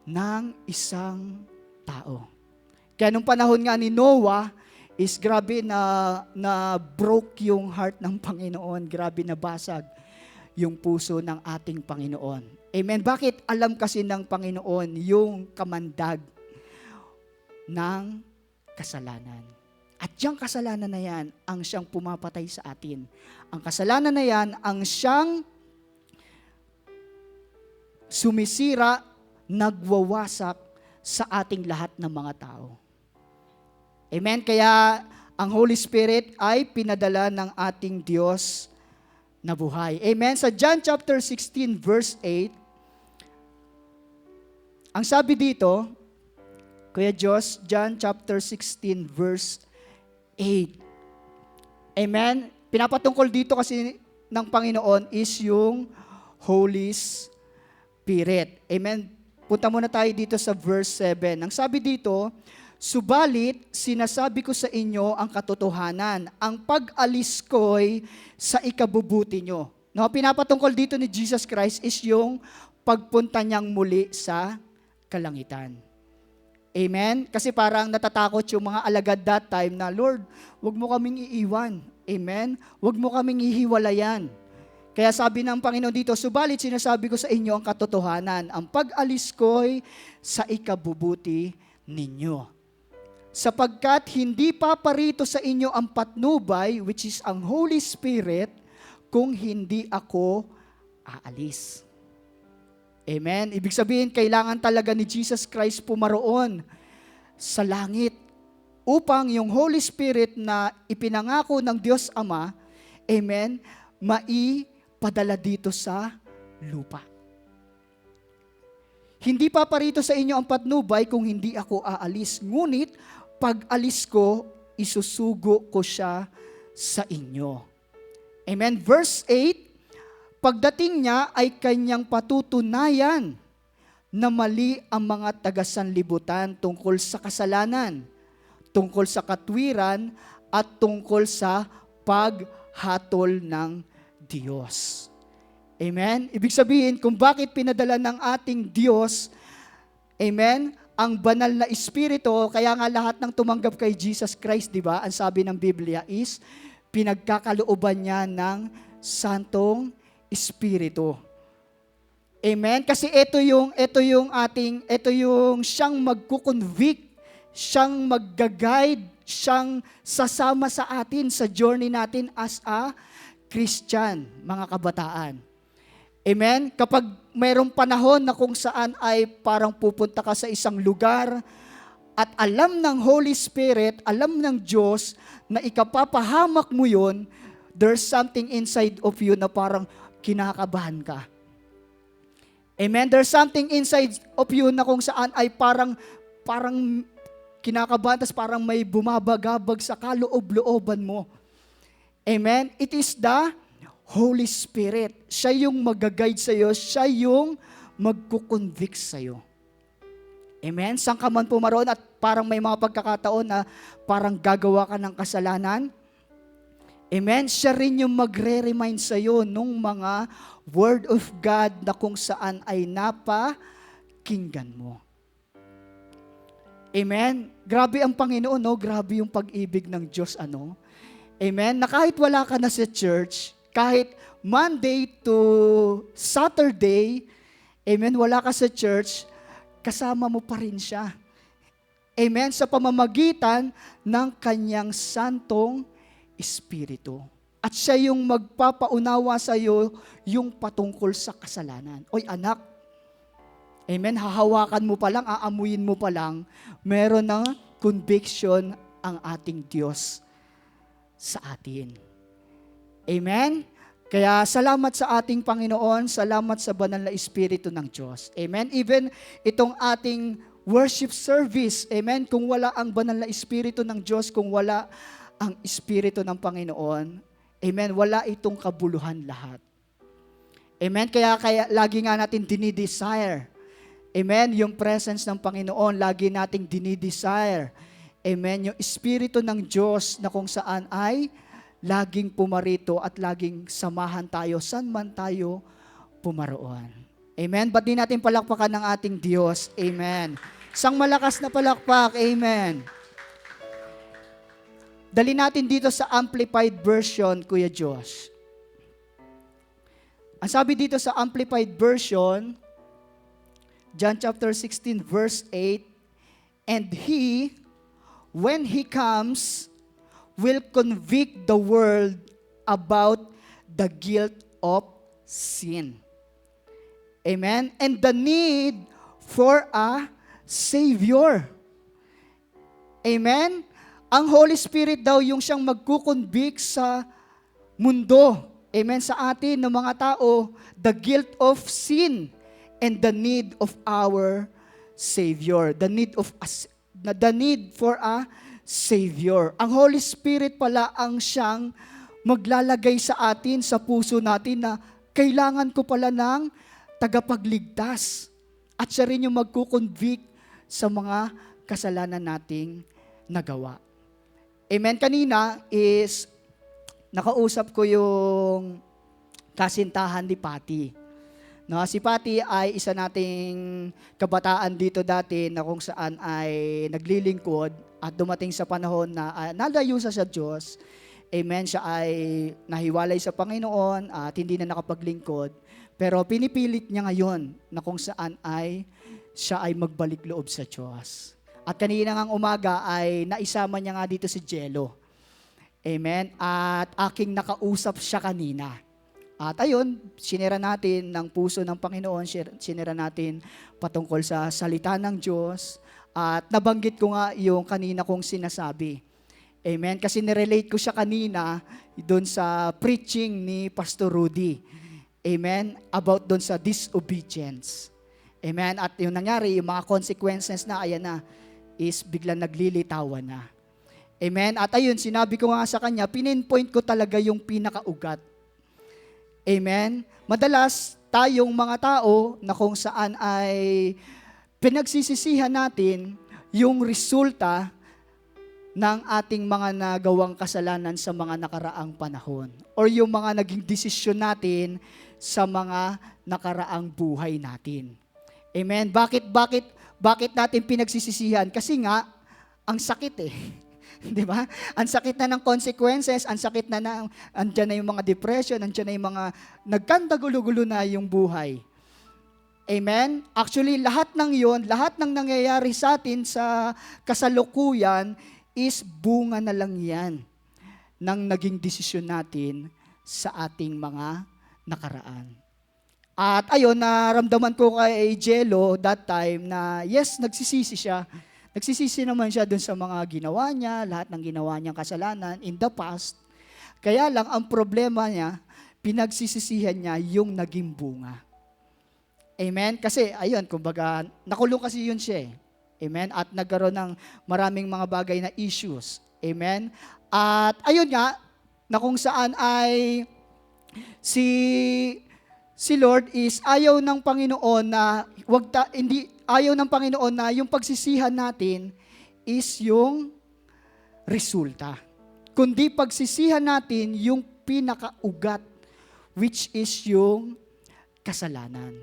ng isang tao. Kaya nung panahon nga ni Noah, is grabe na broke yung heart ng Panginoon, grabe na basag yung puso ng ating Panginoon. Amen. Bakit? Alam kasi ng Panginoon yung kamandag ng kasalanan. At yung kasalanan na yan, ang siyang pumapatay sa atin. Ang kasalanan na yan, ang siyang sumisira, nagwawasak sa ating lahat ng mga tao. Amen? Kaya ang Holy Spirit ay pinadala ng ating Diyos na buhay. Amen? Sa John chapter 16 verse 8, ang sabi dito, Kuya Diyos, John chapter 16 verse 8. Amen? Pinapatungkol dito kasi ng Panginoon is yung Holy Spirit. Amen? Punta muna tayo dito sa verse 7. Ang sabi dito, subalit, sinasabi ko sa inyo ang katotohanan, ang pag-alis ko'y sa ikabubuti nyo. No, pinapatungkol dito ni Jesus Christ is yung pagpunta niyang muli sa kalangitan. Amen? Kasi parang natatakot yung mga alagad that time na, Lord, wag mo kaming iiwan. Amen? Wag mo kaming hihiwalayan. Kaya sabi ng Panginoon dito, subalit sinasabi ko sa inyo ang katotohanan, ang pag-alis ko'y sa ikabubuti ninyo. Sapagkat hindi paparito sa inyo ang patnubay, which is ang Holy Spirit, kung hindi ako aalis. Amen? Ibig sabihin, kailangan talaga ni Jesus Christ pumaroon sa langit upang yung Holy Spirit na ipinangako ng Diyos Ama, amen, maipadala dito sa lupa. Hindi paparito sa inyo ang patnubay kung hindi ako aalis. Ngunit, pag alis ko, isusugo ko siya sa inyo. Amen? Verse 8, pagdating niya ay kanyang patutunayan na mali ang mga taga-sanlibutan tungkol sa kasalanan, tungkol sa katwiran, at tungkol sa paghatol ng Diyos. Amen? Ibig sabihin, kung bakit pinadala ng ating Diyos, amen, ang banal na Espiritu, kaya nga lahat ng tumanggap kay Jesus Christ, di ba, ang sabi ng Biblia is, pinagkakalooban niya ng Santong Espiritu. Amen? Kasi ito yung siyang magkukonvict, siyang magga-guide, siyang sasama sa atin sa journey natin as a Christian, mga kabataan. Amen? Kapag mayroong panahon na kung saan ay parang pupunta ka sa isang lugar at alam ng Holy Spirit, alam ng Diyos na ikapapahamak mo yun, there's something inside of you na parang kinakabahan ka. Amen? There's something inside of you na kung saan ay parang kinakabahan, tas parang may bumabagabag sa kaloob-looban mo. Amen? It is the Holy Spirit. Siya yung mag-guide sa'yo, siya yung magkukonvict sa'yo. Amen? Saan ka man pumaroon at parang may mga pagkakataon na parang gagawa ka ng kasalanan. Amen? Siya rin yung magre-remind sa'yo nung mga Word of God na kung saan ay napakinggan mo. Amen? Grabe ang Panginoon, no? Grabe yung pag-ibig ng Diyos, ano? Amen? Na kahit wala ka na sa church, kahit Monday to Saturday, amen, wala ka sa church, kasama mo pa rin siya. Amen? Sa pamamagitan ng kanyang Santong Espiritu. At siya yung magpapaunawa sa iyo yung patungkol sa kasalanan. Oy anak, amen, hahawakan mo pa lang, aamuyin mo pa lang, meron ng conviction ang ating Diyos sa atin. Amen? Kaya salamat sa ating Panginoon, salamat sa banal na Espiritu ng Diyos. Amen? Even itong ating worship service, amen, kung wala ang banal na Espiritu ng Diyos, kung wala ang Espiritu ng Panginoon, amen, wala itong kabuluhan lahat. Amen? Kaya lagi nga natin dinidesire, amen, yung presence ng Panginoon, lagi nating dinidesire, amen, yung Espiritu ng Diyos na kung saan ay laging pumarito at laging samahan tayo, saan man tayo pumaroon. Amen? Ba't di natin palakpakan ng ating Diyos? Amen. Isang malakas na palakpak. Amen. Dali natin dito sa Amplified Version, Kuya Josh. Ang sabi dito sa Amplified Version, John chapter 16 verse 8, and He, when He comes, will convict the world about the guilt of sin. Amen? And the need for a Savior. Amen? Ang Holy Spirit daw yung siyang magkukonvict sa mundo. Amen? Sa atin, ng mga tao, the guilt of sin and the need of our Savior. The need for a Savior. Ang Holy Spirit pala ang siyang maglalagay sa atin, sa puso natin na kailangan ko pala ng tagapagligtas. At siya rin yung magkukonvict sa mga kasalanan nating nagawa. Amen. Kanina is nakausap ko yung kasintahan ni Patty. No, si Patty ay isa nating kabataan dito dati na kung saan ay naglilingkod at dumating sa panahon na nalayo sa Diyos. Amen. Siya ay nahiwalay sa Panginoon at hindi na nakapaglingkod. Pero pinipilit niya ngayon na kung saan ay siya ay magbalik loob sa Diyos. At kanina ngang umaga ay naisama niya nga dito si Jello. Amen. At aking nakausap siya kanina. At ayun, sinira natin ng puso ng Panginoon, sinira natin patungkol sa salita ng Diyos. At nabanggit ko nga yung kanina kong sinasabi. Amen. Kasi nirelate ko siya kanina doon sa preaching ni Pastor Rudy. Amen. About doon sa disobedience. Amen. At yung nangyari, yung mga consequences na, ayan na, is biglang naglilitawan na. Amen. At ayun, sinabi ko nga sa kanya, pinpoint ko talaga yung pinakaugat. Amen. Madalas, tayong mga tao na kung saan ay pinagsisisihan natin yung resulta ng ating mga nagawang kasalanan sa mga nakaraang panahon or yung mga naging desisyon natin sa mga nakaraang buhay natin. Amen. Bakit natin pinagsisisihan? Kasi nga, ang sakit eh. Di ba? Ang sakit na ng consequences, ang sakit na andyan na yung mga depression, andyan na yung mga nagkandagulo-gulo na yung buhay. Amen? Actually, lahat ng yon, lahat ng nangyayari sa atin sa kasalukuyan is bunga na lang yan ng naging desisyon natin sa ating mga nakaraan. At ayun, naramdaman ko kay Jello that time na yes, nagsisisi siya. Nagsisisi naman siya dun sa mga ginawa niya, lahat ng ginawa niyang kasalanan in the past. Kaya lang, ang problema niya, pinagsisisihan niya yung naging bunga. Amen? Kasi, ayun, kumbaga, nakulong kasi yun siya eh. Amen? At nagkaroon ng maraming mga bagay na issues. Amen? At ayun nga, na kung saan ay si Lord is ayaw ng Panginoon na ayaw ng Panginoon na yung pagsisihan natin is yung resulta. Kundi pagsisihan natin yung pinakaugat, which is yung kasalanan.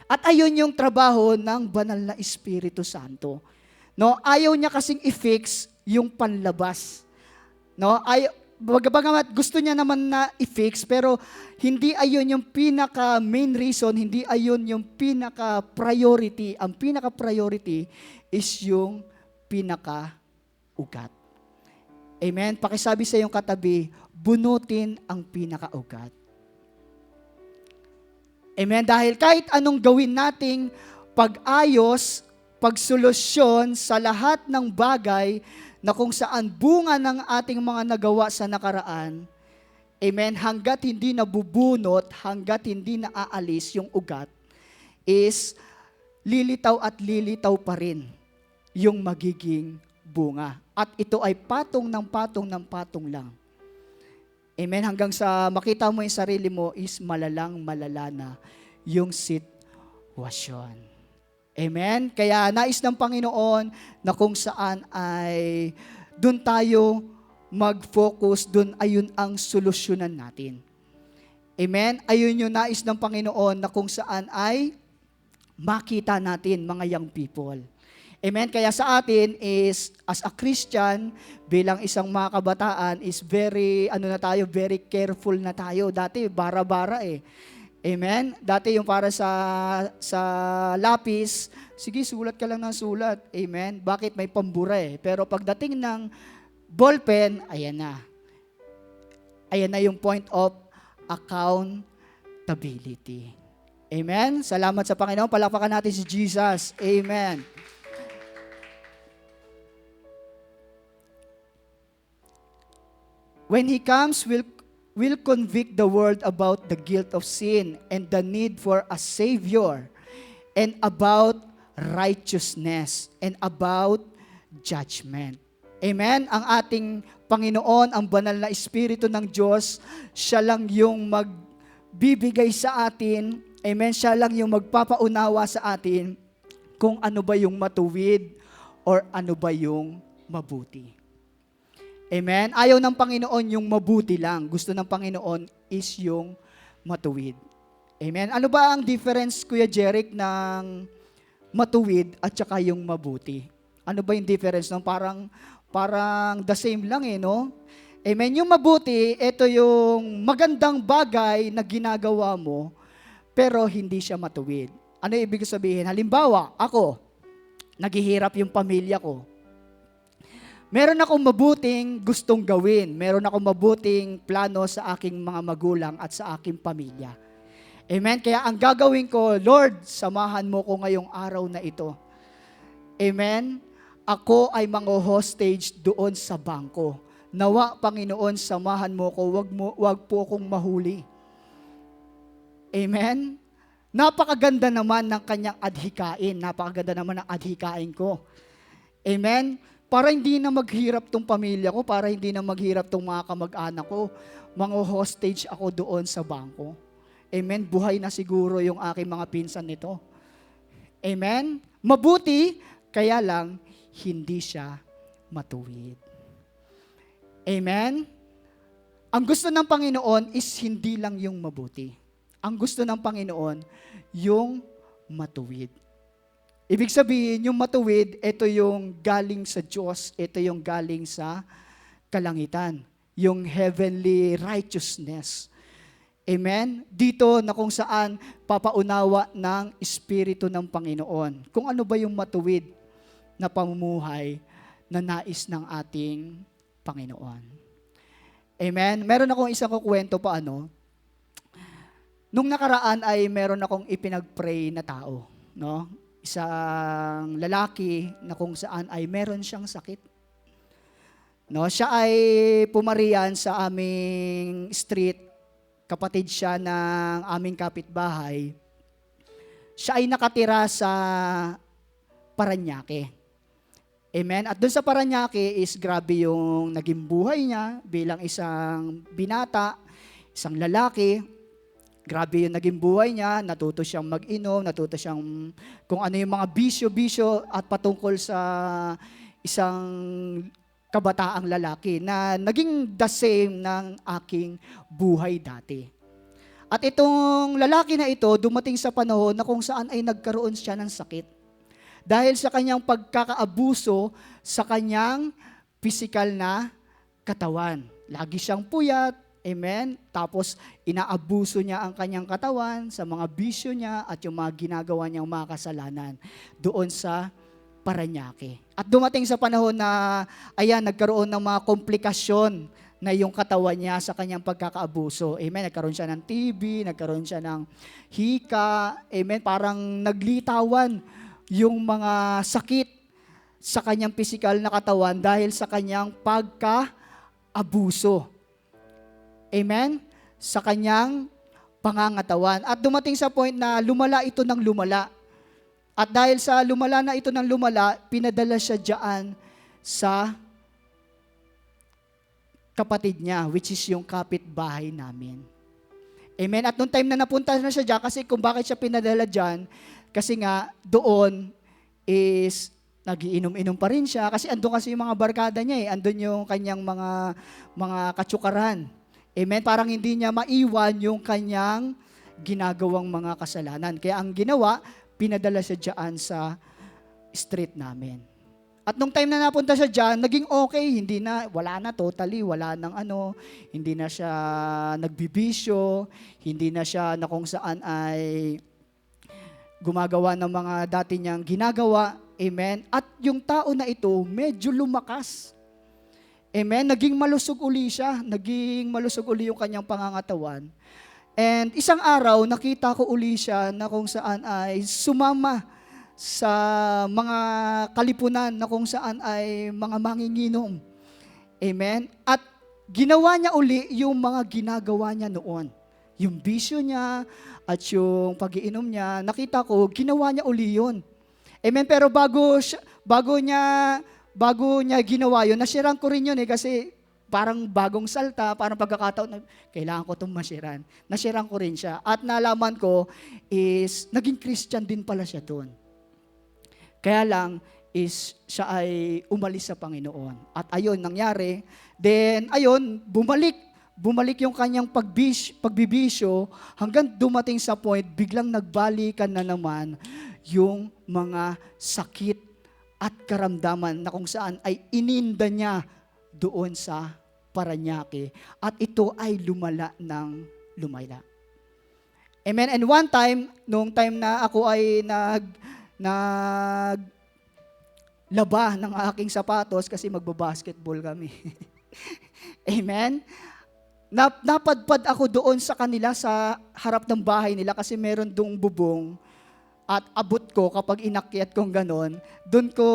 At ayun yung trabaho ng banal na Espiritu Santo. No, ayaw niya kasing i-fix yung panlabas. No, bagamat gusto niya naman na i-fix, pero hindi ayun yung pinaka main reason, hindi ayun yung pinaka priority. Ang pinaka priority is yung pinaka ugat. Amen? Pakisabi sa iyong katabi, bunutin ang pinakaugat. Amen? Dahil kahit anong gawin nating pag-ayos, pagsolusyon sa lahat ng bagay na kung saan bunga ng ating mga nagawa sa nakaraan, amen, hanggat hindi nabubunot, hanggat hindi naaalis yung ugat, is lilitaw at lilitaw pa rin yung magiging bunga. At ito ay patong ng patong ng patong lang. Amen. Hanggang sa makita mo yung sarili mo is malalang malala na yung sitwasyon. Amen. Kaya nais ng Panginoon na kung saan ay doon tayo mag-focus, doon ayun ang solusyonan natin. Amen. Ayun yung nais ng Panginoon na kung saan ay makita natin mga young people. Amen. Kaya sa atin is, as a Christian, bilang isang mga kabataan, is very careful na tayo. Dati, bara-bara eh. Amen. Dati yung para sa lapis, sige, sulat ka lang ng sulat. Amen. Bakit? May pambura eh. Pero pagdating ng ballpen, ayan na. Ayan na yung point of accountability. Amen. Salamat sa Panginoon. Palakpakan natin si Jesus. Amen. When He comes, will convict the world about the guilt of sin and the need for a Savior, and about righteousness, and about judgment. Amen? Ang ating Panginoon, ang banal na Espiritu ng Diyos, siya lang yung magbibigay sa atin, amen, siya lang yung magpapaunawa sa atin kung ano ba yung matuwid or ano ba yung mabuti. Amen? Ayaw ng Panginoon yung mabuti lang. Gusto ng Panginoon is yung matuwid. Amen? Ano ba ang difference, Kuya Jeric, ng matuwid at saka yung mabuti? Ano ba yung difference? No? Parang the same lang eh, no? Amen? Yung mabuti, ito yung magandang bagay na ginagawa mo, pero hindi siya matuwid. Ano ibig sabihin? Halimbawa, ako, naghihirap yung pamilya ko. Meron akong mabuting gustong gawin. Meron akong mabuting plano sa aking mga magulang at sa aking pamilya. Amen? Kaya ang gagawin ko, Lord, samahan mo ko ngayong araw na ito. Amen? Ako ay hostage doon sa bangko. Nawa, Panginoon, samahan mo ko, wag po akong mahuli. Amen? Napakaganda naman ng kanyang adhikain. Napakaganda naman ng adhikain ko. Amen? Para hindi na maghirap tong pamilya ko, para hindi na maghirap tong mga kamag-anak ko, hostage ako doon sa bangko. Amen? Buhay na siguro yung aking mga pinsan nito. Amen? Mabuti, kaya lang, hindi siya matuwid. Amen? Ang gusto ng Panginoon is hindi lang yung mabuti. Ang gusto ng Panginoon, yung matuwid. Ibig sabihin, yung matuwid, ito yung galing sa Diyos, ito yung galing sa kalangitan, yung heavenly righteousness. Amen? Dito na kung saan papaunawa ng Espiritu ng Panginoon. Kung ano ba yung matuwid na pamumuhay na nais ng ating Panginoon. Amen? Meron akong isang kukwento pa Nung nakaraan ay meron akong ipinag-pray na tao, no? Isang lalaki na kung saan ay meron siyang sakit. No, siya ay pumarian sa aming street, kapatid siya ng aming kapitbahay. Siya ay nakatira sa Parañaque. Amen? At doon sa Parañaque is grabe yung naging buhay niya bilang isang binata, isang lalaki. Grabe yung naging buhay niya, natuto siyang mag-inom, natuto siyang kung ano yung mga bisyo-bisyo at patungkol sa isang kabataang lalaki na naging the same ng aking buhay dati. At itong lalaki na ito, dumating sa panahon na kung saan ay nagkaroon siya ng sakit. Dahil sa kanyang pagkakaabuso sa kanyang physical na katawan. Lagi siyang puyat, amen? Tapos, inaabuso niya ang kanyang katawan sa mga bisyo niya at yung mga ginagawa niyang mga kasalanan doon sa Parañaque. At dumating sa panahon na, ayan, nagkaroon ng mga komplikasyon na yung katawan niya sa kanyang pagkakaabuso. Amen. Nagkaroon siya ng TB, nagkaroon siya ng hika. Amen. Parang naglitawan yung mga sakit sa kanyang pisikal na katawan dahil sa kanyang pagkaabuso. Amen. Sa kanyang pangangatawan. At dumating sa point na lumala ito ng lumala. At dahil sa lumala na ito ng lumala, pinadala siya diyan sa kapatid niya, which is yung kapitbahay namin. Amen? At nung time na napunta na siya diyan, kasi kung bakit siya pinadala diyan, kasi nga doon is nagiinom-inom pa rin siya, kasi andun kasi yung mga barkada niya andun yung kanyang mga katsukaran. Amen? Parang hindi niya maiwan yung kanyang ginagawang mga kasalanan. Kaya ang ginawa, pinadala siya dyan sa street namin. At nung time na napunta siya dyan, naging okay, wala na totally, wala nang hindi na siya nagbibisyo, hindi na siya na kung saan ay gumagawa ng mga dati niyang ginagawa. Amen? At yung tao na ito, medyo lumakas. Amen? Naging malusog uli siya, naging malusog uli yung kanyang pangangatawan. And isang araw, nakita ko uli siya na kung saan ay sumama sa mga kalipunan na kung saan ay mga manginginom. Amen? At ginawa niya uli yung mga ginagawa niya noon. Yung bisyo niya at yung pag-iinom niya, nakita ko, ginawa niya uli yun. Amen? Pero bago niya ginawa yun, nasirang ko rin yun kasi parang bagong salta, parang pagkakataon na kailangan ko itong masiran. Nasirang ko rin siya. At nalaman ko is naging Christian din pala siya doon. Kaya lang is siya ay umalis sa Panginoon. At ayun, nangyari. Then, ayun, bumalik yung kanyang pagbibisyo hanggang dumating sa point, biglang nagbalikan na naman yung mga sakit at karamdaman na kung saan ay ininda niya doon sa Parañaque. At ito ay lumala ng lumala. Amen. And one time, nung time na ako ay naglaba ng aking sapatos kasi magbabasketball kami. Amen. Napadpad ako doon sa kanila sa harap ng bahay nila kasi meron dong bubong. At abot ko kapag inakyat kong ganon, doon ko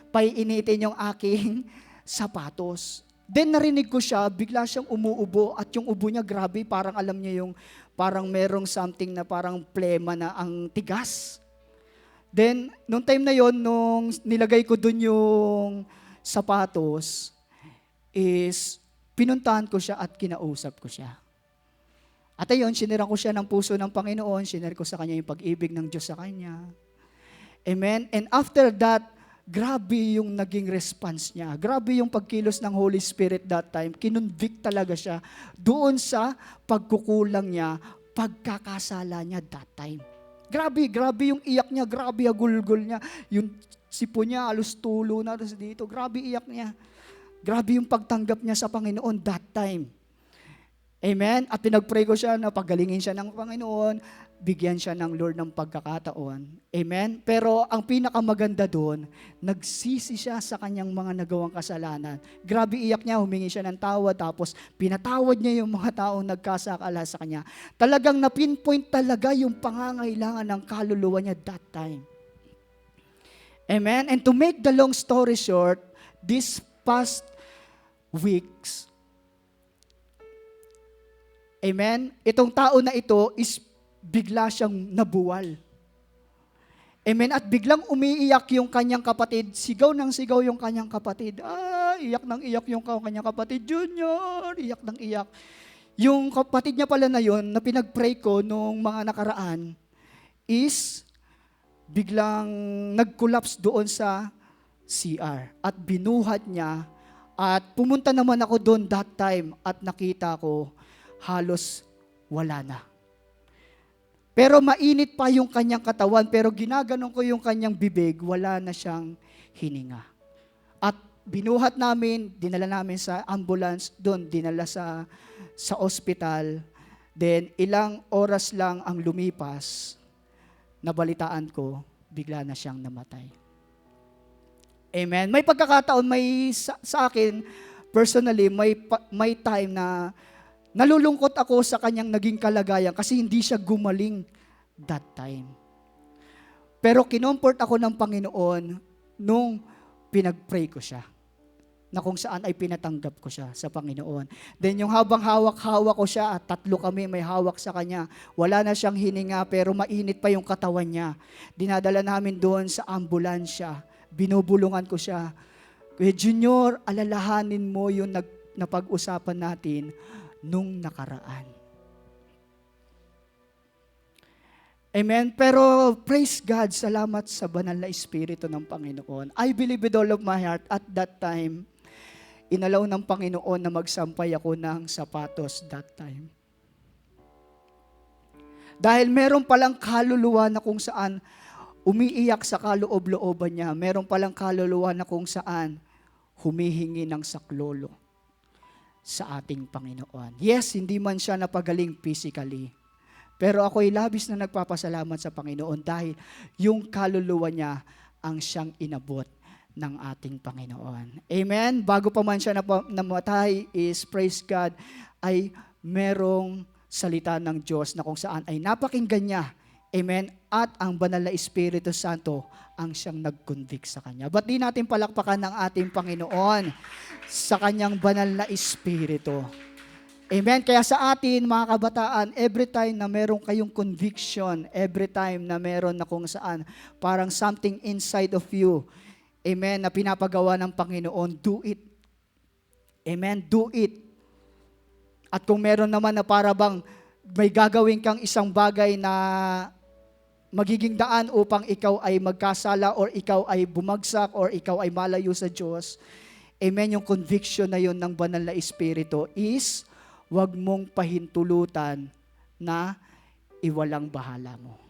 paiinitin yung aking sapatos. Then narinig ko siya, bigla siyang umuubo at yung ubo niya grabe, parang alam niya yung parang merong something na parang plema na ang tigas. Then, nung time na yon, nung nilagay ko dun yung sapatos, is pinuntahan ko siya at kinausap ko siya. At ayun, sinira ko siya ng puso ng Panginoon, sinare ko sa kanya yung pag-ibig ng Diyos sa kanya. Amen? And after that, grabe yung naging response niya. Grabe yung pagkilos ng Holy Spirit that time. Kinonvict talaga siya doon sa pagkukulang niya, pagkakasala niya that time. Grabe yung iyak niya, grabe yung gulgol niya. Yung sipo niya, alos tulo na dito. Grabe iyak niya. Grabe yung pagtanggap niya sa Panginoon that time. Amen? At pinag-pray ko siya na pagalingin siya ng Panginoon, bigyan siya ng Lord ng pagkakataon. Amen? Pero ang pinakamaganda doon, nagsisi siya sa kanyang mga nagawang kasalanan. Grabe iyak niya, humingi siya ng tawad, tapos pinatawad niya yung mga taong nagkasakala sa kanya. Talagang na-pinpoint talaga yung pangangailangan ng kaluluwa niya that time. Amen? And to make the long story short, this past weeks, amen, itong tao na ito is bigla siyang nabuwal. Amen, at biglang umiiyak yung kanyang kapatid, sigaw ng sigaw yung kanyang kapatid. Iyak ng iyak yung kanyang kapatid, Junior, iyak ng iyak. Yung kapatid niya pala na yun, na pinag-pray ko nung mga nakaraan, is biglang nag-collapse doon sa CR at binuhat niya. At pumunta naman ako doon that time at nakita ko halos wala na. Pero mainit pa yung kanyang katawan, pero ginaganon ko yung kanyang bibig, wala na siyang hininga. At binuhat namin, dinala namin sa ambulance, doon dinala sa ospital. Then ilang oras lang ang lumipas, nabalitaan ko, bigla na siyang namatay. Amen. May pagkakataon, sa akin, personally, may time na nalulungkot ako sa kanyang naging kalagayan kasi hindi siya gumaling that time. Pero kinomport ako ng Panginoon nung pinag-pray ko siya, na kung saan ay pinatanggap ko siya sa Panginoon. Then yung habang hawak-hawak ko siya, at 3 kami may hawak sa kanya, wala na siyang hininga pero mainit pa yung katawan niya. Dinadala namin doon sa ambulansya, binubulungan ko siya. Kuya Junior, alalahanin mo yung napag-usapan natin nung nakaraan. Amen. Pero praise God, salamat sa banal na Espiritu ng Panginoon. I believe with all of my heart at that time, inalaw ng Panginoon na magsampay ako ng sapatos that time. Dahil meron palang kaluluwa na kung saan umiiyak sa kaloob-looban niya, meron palang kaluluwa na kung saan humihingi ng saklolo sa ating Panginoon. Yes, hindi man siya napagaling physically, pero ako'y labis na nagpapasalamat sa Panginoon dahil yung kaluluwa niya ang siyang inabot ng ating Panginoon. Amen? Bago pa man siya namatay is, praise God, ay merong salita ng Diyos na kung saan ay napakinggan niya. Amen? At ang banal na Espiritu Santo ang siyang nag-convict sa kanya. Ba't di natin palakpakan ng ating Panginoon sa kanyang banal na Espiritu? Amen? Kaya sa atin, mga kabataan, every time na meron kayong conviction, every time na meron na kung saan, parang something inside of you, amen, na pinapagawa ng Panginoon, do it. Amen? Do it. At kung meron naman na para bang may gagawin kang isang bagay na magiging daan upang ikaw ay magkasala or ikaw ay bumagsak or ikaw ay malayo sa Diyos, amen, yung conviction na yun ng banal na Espiritu is, wag mong pahintulutan na iwalang bahala mo.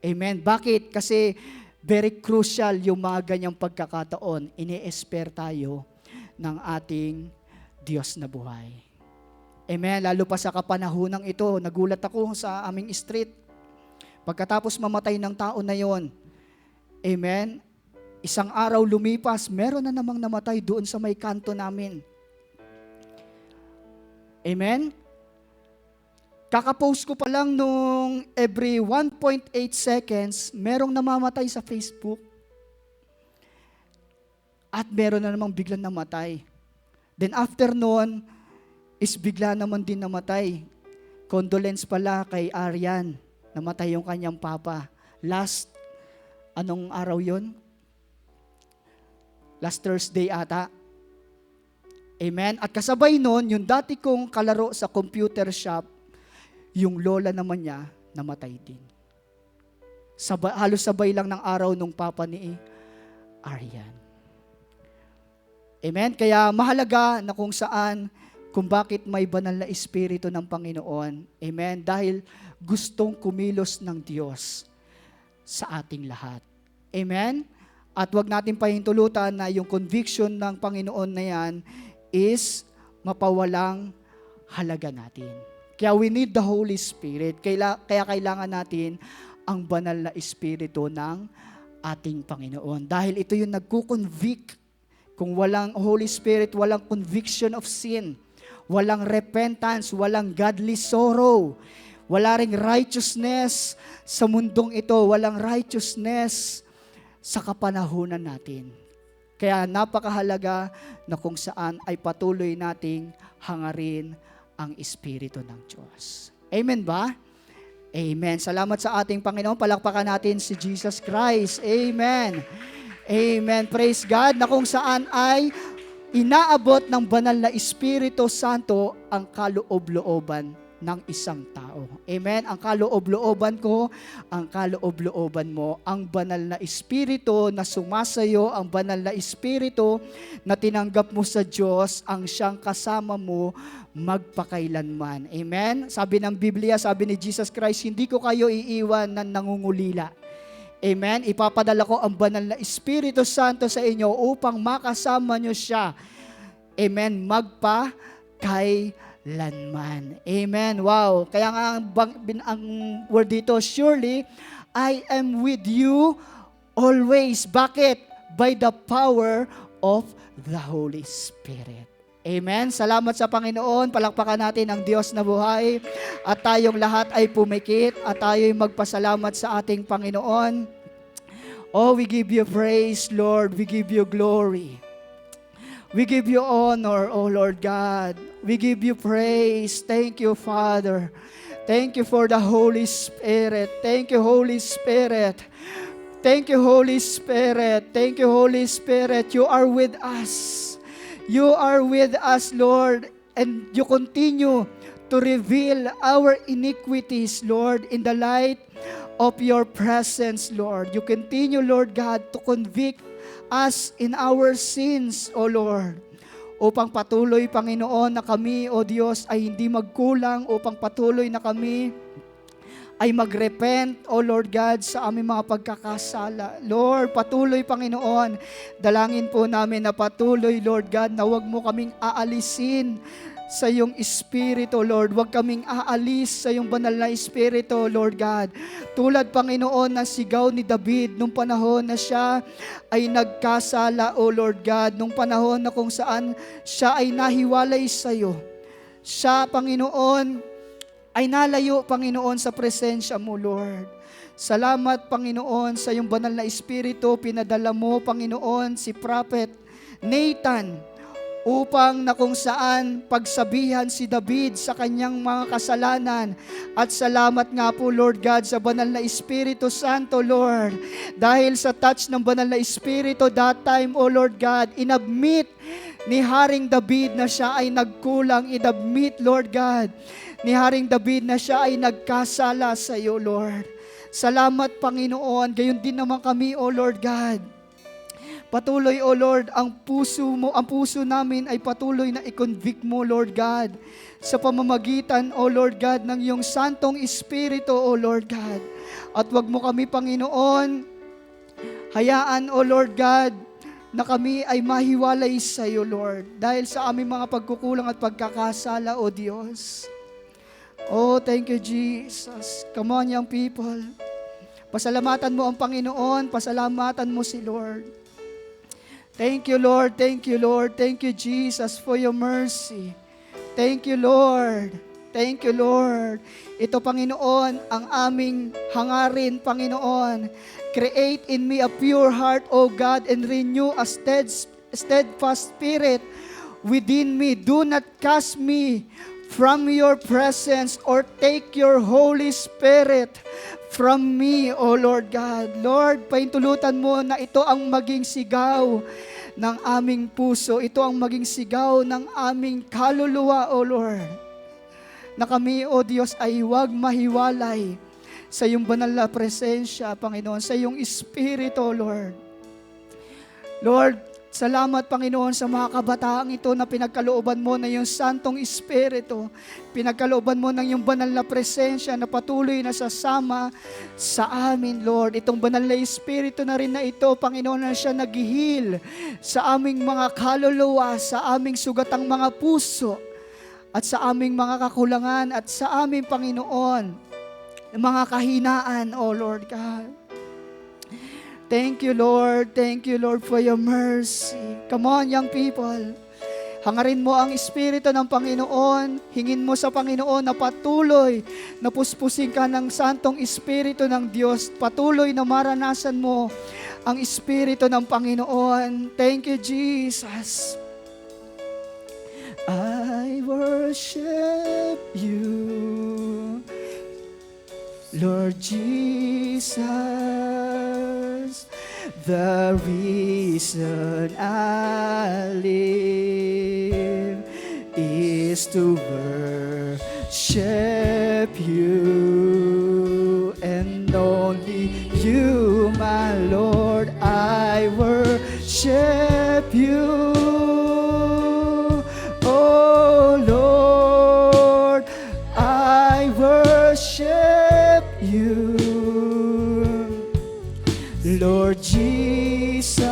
Amen? Bakit? Kasi very crucial yung mga ganyang pagkakataon. Ini-esper tayo ng ating Diyos na buhay. Amen? Lalo pa sa kapanahunang ito, nagulat ako sa aming street. Pagkatapos mamatay ng tao na yon, amen? Isang araw lumipas, meron na namang namatay doon sa may kanto namin. Amen? Kakapost ko pa lang nung every 1.8 seconds, merong namamatay sa Facebook. At meron na namang biglang namatay. Then after noon, is bigla naman din namatay. Condolence pala kay Arian. Namatay yung kanyang papa. Anong araw yon? Last Thursday ata. Amen? At kasabay nun, yung dati kong kalaro sa computer shop, yung lola naman niya, namatay din. Halos sabay lang ng araw nung papa ni Arian. Amen? Kaya mahalaga na kung saan, kung bakit may banal na Espiritu ng Panginoon. Amen? Dahil gustong kumilos ng Diyos sa ating lahat. Amen? At wag natin pahintulutan na yung conviction ng Panginoon na yan is mapawalang halaga natin. Kaya we need the Holy Spirit. Kaya kailangan natin ang banal na Espiritu ng ating Panginoon. Dahil ito yung nagkukonvict. Kung walang Holy Spirit, walang conviction of sin, walang repentance, walang godly sorrow, wala ring righteousness sa mundong ito, walang righteousness sa kapanahunan natin. Kaya napakahalaga na kung saan ay patuloy nating hangarin ang Espiritu ng Diyos. Amen ba? Amen. Salamat sa ating Panginoon. Palakpakan natin si Jesus Christ. Amen. Amen. Praise God na kung saan ay inaabot ng banal na Espiritu Santo ang kaloob-looban ng isang tao. Amen? Ang kaloob-looban ko, ang kaloob-looban mo, ang banal na Espiritu na sumasayo, ang banal na Espiritu na tinanggap mo sa Diyos, ang siyang kasama mo magpakailanman. Amen? Sabi ng Biblia, sabi ni Jesus Christ, hindi ko kayo iiwan ng nangungulila. Amen? Ipapadala ko ang banal na Espiritu Santo sa inyo upang makasama nyo siya. Amen? Magpakailanman. Amen? Wow. Kaya nga ang word dito, surely, I am with you always. Bakit? by the power of the Holy Spirit. Amen. Salamat sa Panginoon. Palakpakan natin ang Diyos na buhay. At tayong lahat ay pumikit at tayo'y magpasalamat sa ating Panginoon. Oh, we give you praise, Lord. We give you glory. We give you honor, oh Lord God. We give you praise. Thank you, Father. Thank you for the Holy Spirit. Thank you, Holy Spirit. Thank you, Holy Spirit. Thank you, Holy Spirit. You are with us. You are with us, Lord, and you continue to reveal our iniquities, Lord, in the light of your presence, Lord. You continue, Lord God, to convict us in our sins, O Lord, upang patuloy, Panginoon, na kami, O Diyos, ay hindi magkulang, upang patuloy na kami ay magrepent, O Lord God, sa aming mga pagkakasala. Lord, patuloy, Panginoon, dalangin po namin na patuloy, Lord God, na huwag mo kaming aalisin sa iyong Espiritu, Lord. Huwag kaming aalis sa iyong banal na Espiritu, Lord God. Tulad, Panginoon, ng sigaw ni David nung panahon na siya ay nagkasala, O Lord God, nung panahon na kung saan siya ay nahiwalay sa iyo. Siya, Panginoon, ay nalayo, Panginoon, sa presensya mo, Lord. Salamat, Panginoon, sa iyong banal na Espiritu. Pinadala mo, Panginoon, si Prophet Nathan upang na kung saan pagsabihan si David sa kanyang mga kasalanan. At salamat nga po, Lord God, sa banal na Espiritu Santo, Lord. Dahil sa touch ng banal na Espiritu, that time, O Lord God, inadmit ni Haring David na siya ay nagkulang. Inadmit, Lord God, ni Haring David na siya ay nagkasala sa iyo, Lord. Salamat, Panginoon. Gayon din naman kami, O Lord God. Patuloy, O Lord, ang puso namin ay patuloy na i-convict mo, Lord God, sa pamamagitan, O Lord God, ng iyong Santong Espiritu, O Lord God. At wag mo kami, Panginoon, hayaan, O Lord God, na kami ay mahiwalay sa iyo, Lord, dahil sa aming mga pagkukulang at pagkakasala, O Diyos. Oh, thank you, Jesus. Come on, young people. Pasalamatan mo ang Panginoon. Pasalamatan mo si Lord. Thank you, Lord. Thank you, Lord. Thank you, Jesus, for your mercy. Thank you, Lord. Thank you, Lord. Ito, Panginoon, ang aming hangarin, Panginoon. Create in me a pure heart, O God, and renew a steadfast spirit within me. Do not cast me from your presence or take your Holy Spirit from me, O Lord God. Lord, paintulutan mo na ito ang maging sigaw ng aming puso. Ito ang maging sigaw ng aming kaluluwa, O Lord. Na kami, O Diyos, ay huwag mahiwalay sa iyong banal na presensya, Panginoon, sa iyong Espiritu, Lord. Lord, salamat, Panginoon, sa mga kabataang ito na pinagkalooban mo na iyong Santong Espiritu. Pinagkalooban mo ng iyong banal na presensya na patuloy na sasama sa amin, Lord. Itong banal na Espiritu na rin na ito, Panginoon, na siya nag-heal sa aming mga kaluluwa, sa aming sugatang mga puso, at sa aming mga kakulangan, at sa aming, Panginoon, mga kahinaan, O Lord God. Thank you, Lord. Thank you, Lord, for your mercy. Come on, young people. Hangarin mo ang Espiritu ng Panginoon. Hingin mo sa Panginoon na patuloy na puspusin ka ng Santong Espiritu ng Diyos. Patuloy na maranasan mo ang Espiritu ng Panginoon. Thank you, Jesus. I worship you, Lord Jesus, the reason I live is to worship you and only you, my Lord. I worship you, oh Lord, I worship you, Lord Jesus,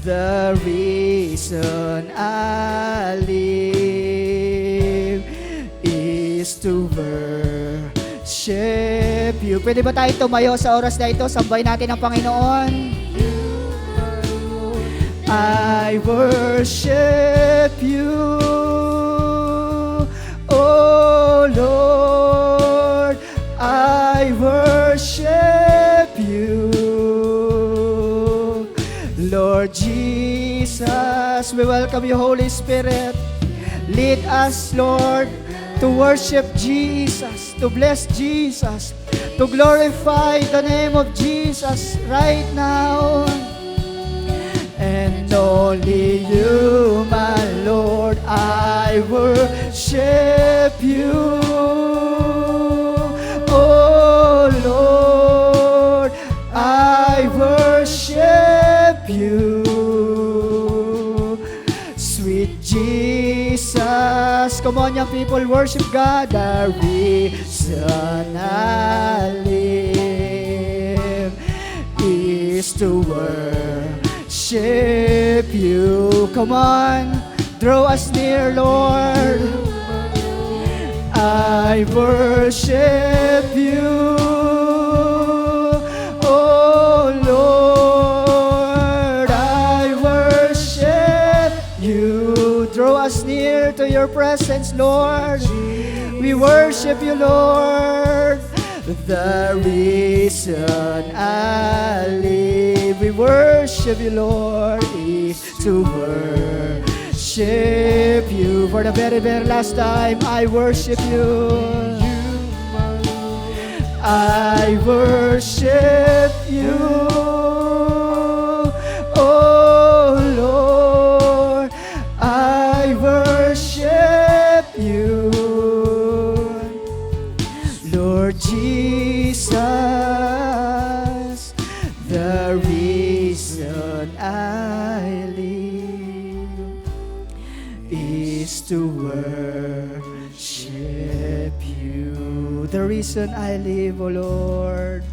the reason I live is to worship worship you. Pwede ba tayo tumayo sa oras na ito? Sambay natin ang Panginoon. I worship you, oh Lord, I worship you, Lord Jesus. We welcome you, Holy Spirit. Lead us, Lord, to worship Jesus, to bless Jesus, to glorify the name of Jesus right now. And only you, my Lord, I worship you. Oh Lord, I worship you. Sweet Jesus, come on young people, worship God. The reason I live is to worship you. Come on, draw us near, Lord. I worship you. Oh Lord, I worship you. Draw us near to your presence, Lord. We worship you, Lord. The reason I live, we worship you, Lord, is to worship you. For the very, very last time, I worship you. I worship you. Oh Lord, I worship you. Lord Jesus, the reason I live is to worship you. The reason I live, O Lord.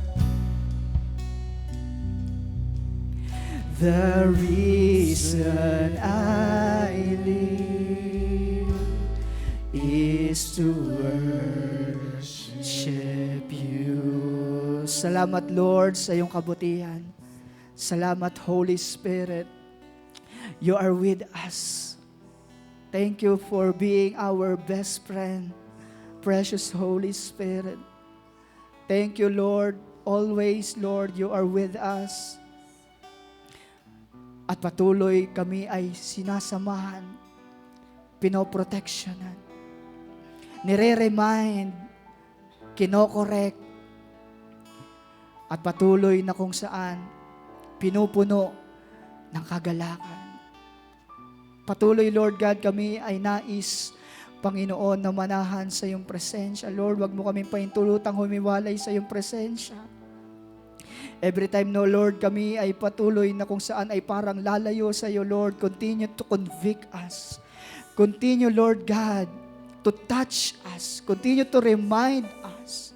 The reason I live is to worship you. Salamat, Lord, sa iyong kabutihan. Salamat, Holy Spirit. You are with us. Thank you for being our best friend, precious Holy Spirit. Thank you, Lord. Always, Lord, you are with us. At patuloy kami ay sinasamahan, pinoproteksyonan, nire-remind, kinokorek, at patuloy na kung saan pinupuno ng kagalakan. Patuloy, Lord God, kami ay nais, Panginoon, na manahan sa iyong presensya. Lord, wag mo kaming paintulutang humiwalay sa iyong presensya. Every time, no Lord, kami ay patuloy na kung saan ay parang lalayo sa iyo, Lord, continue to convict us. Continue, Lord God, to touch us. Continue to remind us.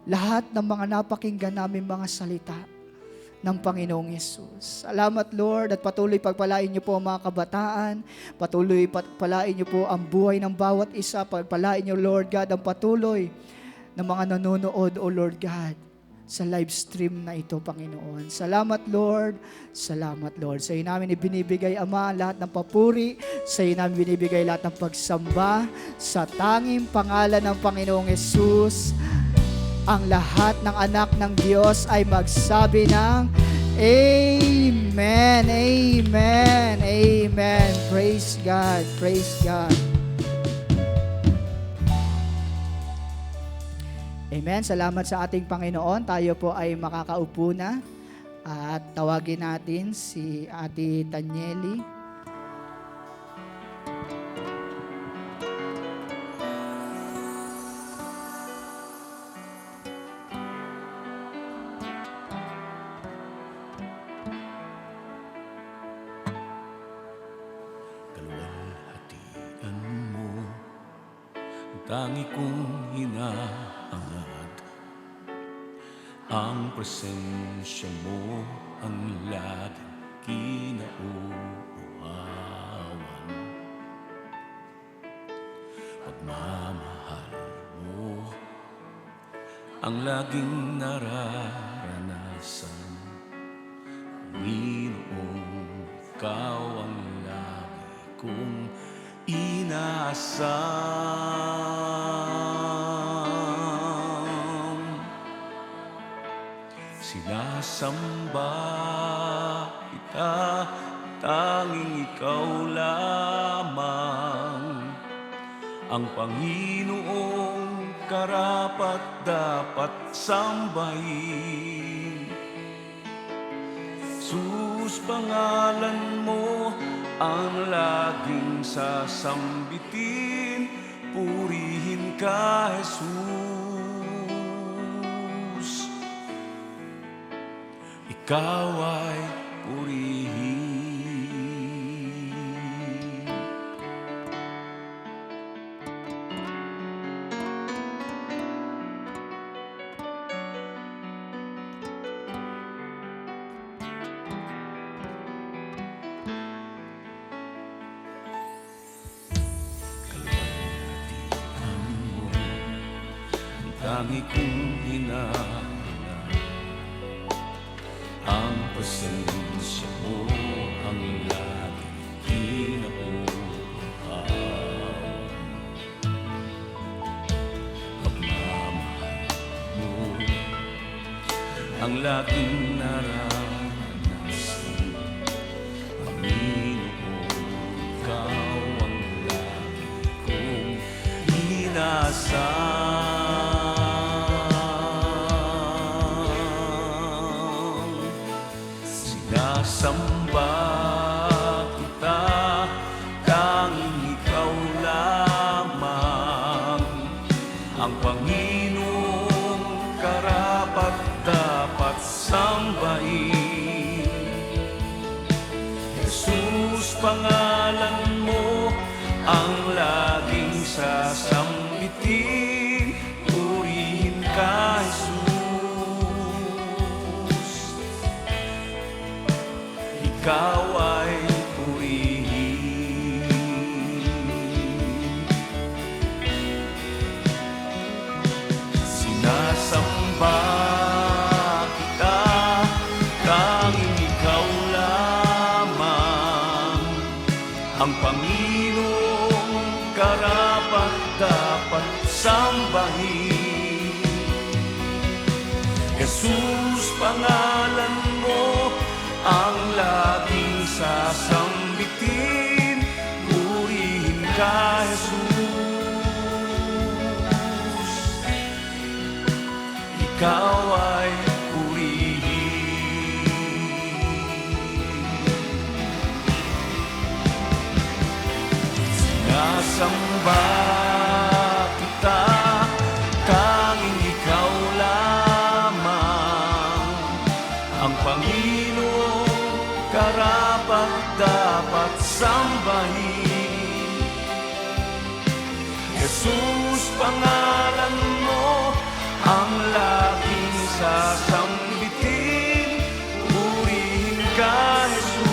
Lahat ng mga napakinggan namin mga salita ng Panginoong Yesus. Salamat, Lord, at patuloy pagpalain niyo po ang mga kabataan. Patuloy pagpalain niyo po ang buhay ng bawat isa. Pagpalain niyo, Lord God, ang patuloy ng mga nanonood, O Lord God, sa live stream na ito, Panginoon. Salamat, Lord. Salamat, Lord. Sa iyo namin ibinibigay, Ama, lahat ng papuri. Sa iyo namin binibigay lahat ng pagsamba. Sa tanging pangalan ng Panginoong Yesus, ang lahat ng anak ng Diyos ay magsabi ng Amen. Amen. Amen. Praise God. Praise God. Amen. Salamat sa ating Panginoon. Tayo po ay makakaupo na at tawagin natin si Ate Tanyeli. Kaluwalhatian mo ang tangi kong hinaangad. Ang presensya mo ang laging kinauuhawan. Pagmamahal mo ang laging nararanasan. Panginoon, ikaw ang lagi kong inaasam. Sinasamba kita, tanging ikaw lamang ang Panginoong karapat-dapat sambahin. Sus, pangalan mo ang laging sasambitin. Purihin ka, Jesus. Ikaw ay purihin. Tangi kong hinahanap ang presensya mo, ang laging kinauuhaw. Pagmamahal mo ang laging naranasan. Panginoon, ikaw ang laging kong hinasam. Samba kita, tanging ikaw lamang ang Panginoong karapat-dapat sambahin. Jesus, pangalan mo ang laging sasambitin. Purihin ka, Jesus. Ikaw ay purihin. Sinasamba kita, tanging ikaw lamang ang Panginoong karapat-dapat sambahin. Jesus, pangalan mo ang laging sasambitin. Purihin ka, Jesus. Ikaw ay purihin. Sinasamba kita, tanging ikaw lamang ang Panginoon karapat-dapat sambahin. Jesus, pangalan mo ang laging sasambitin. Purihin ka, Jesus.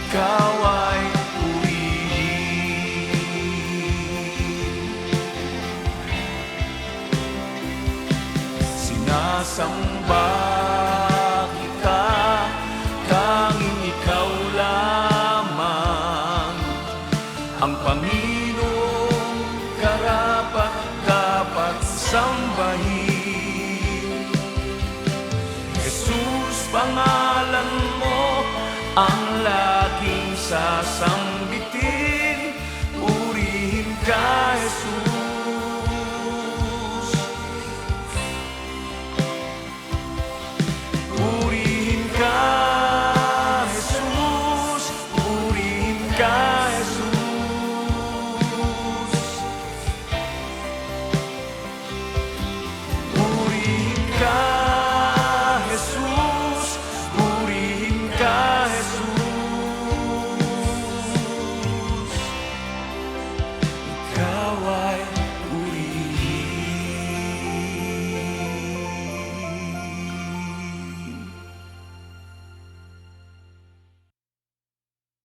Ikaw ay purihin. Sinasamba kita, tanging ikaw lamang ang Panginoon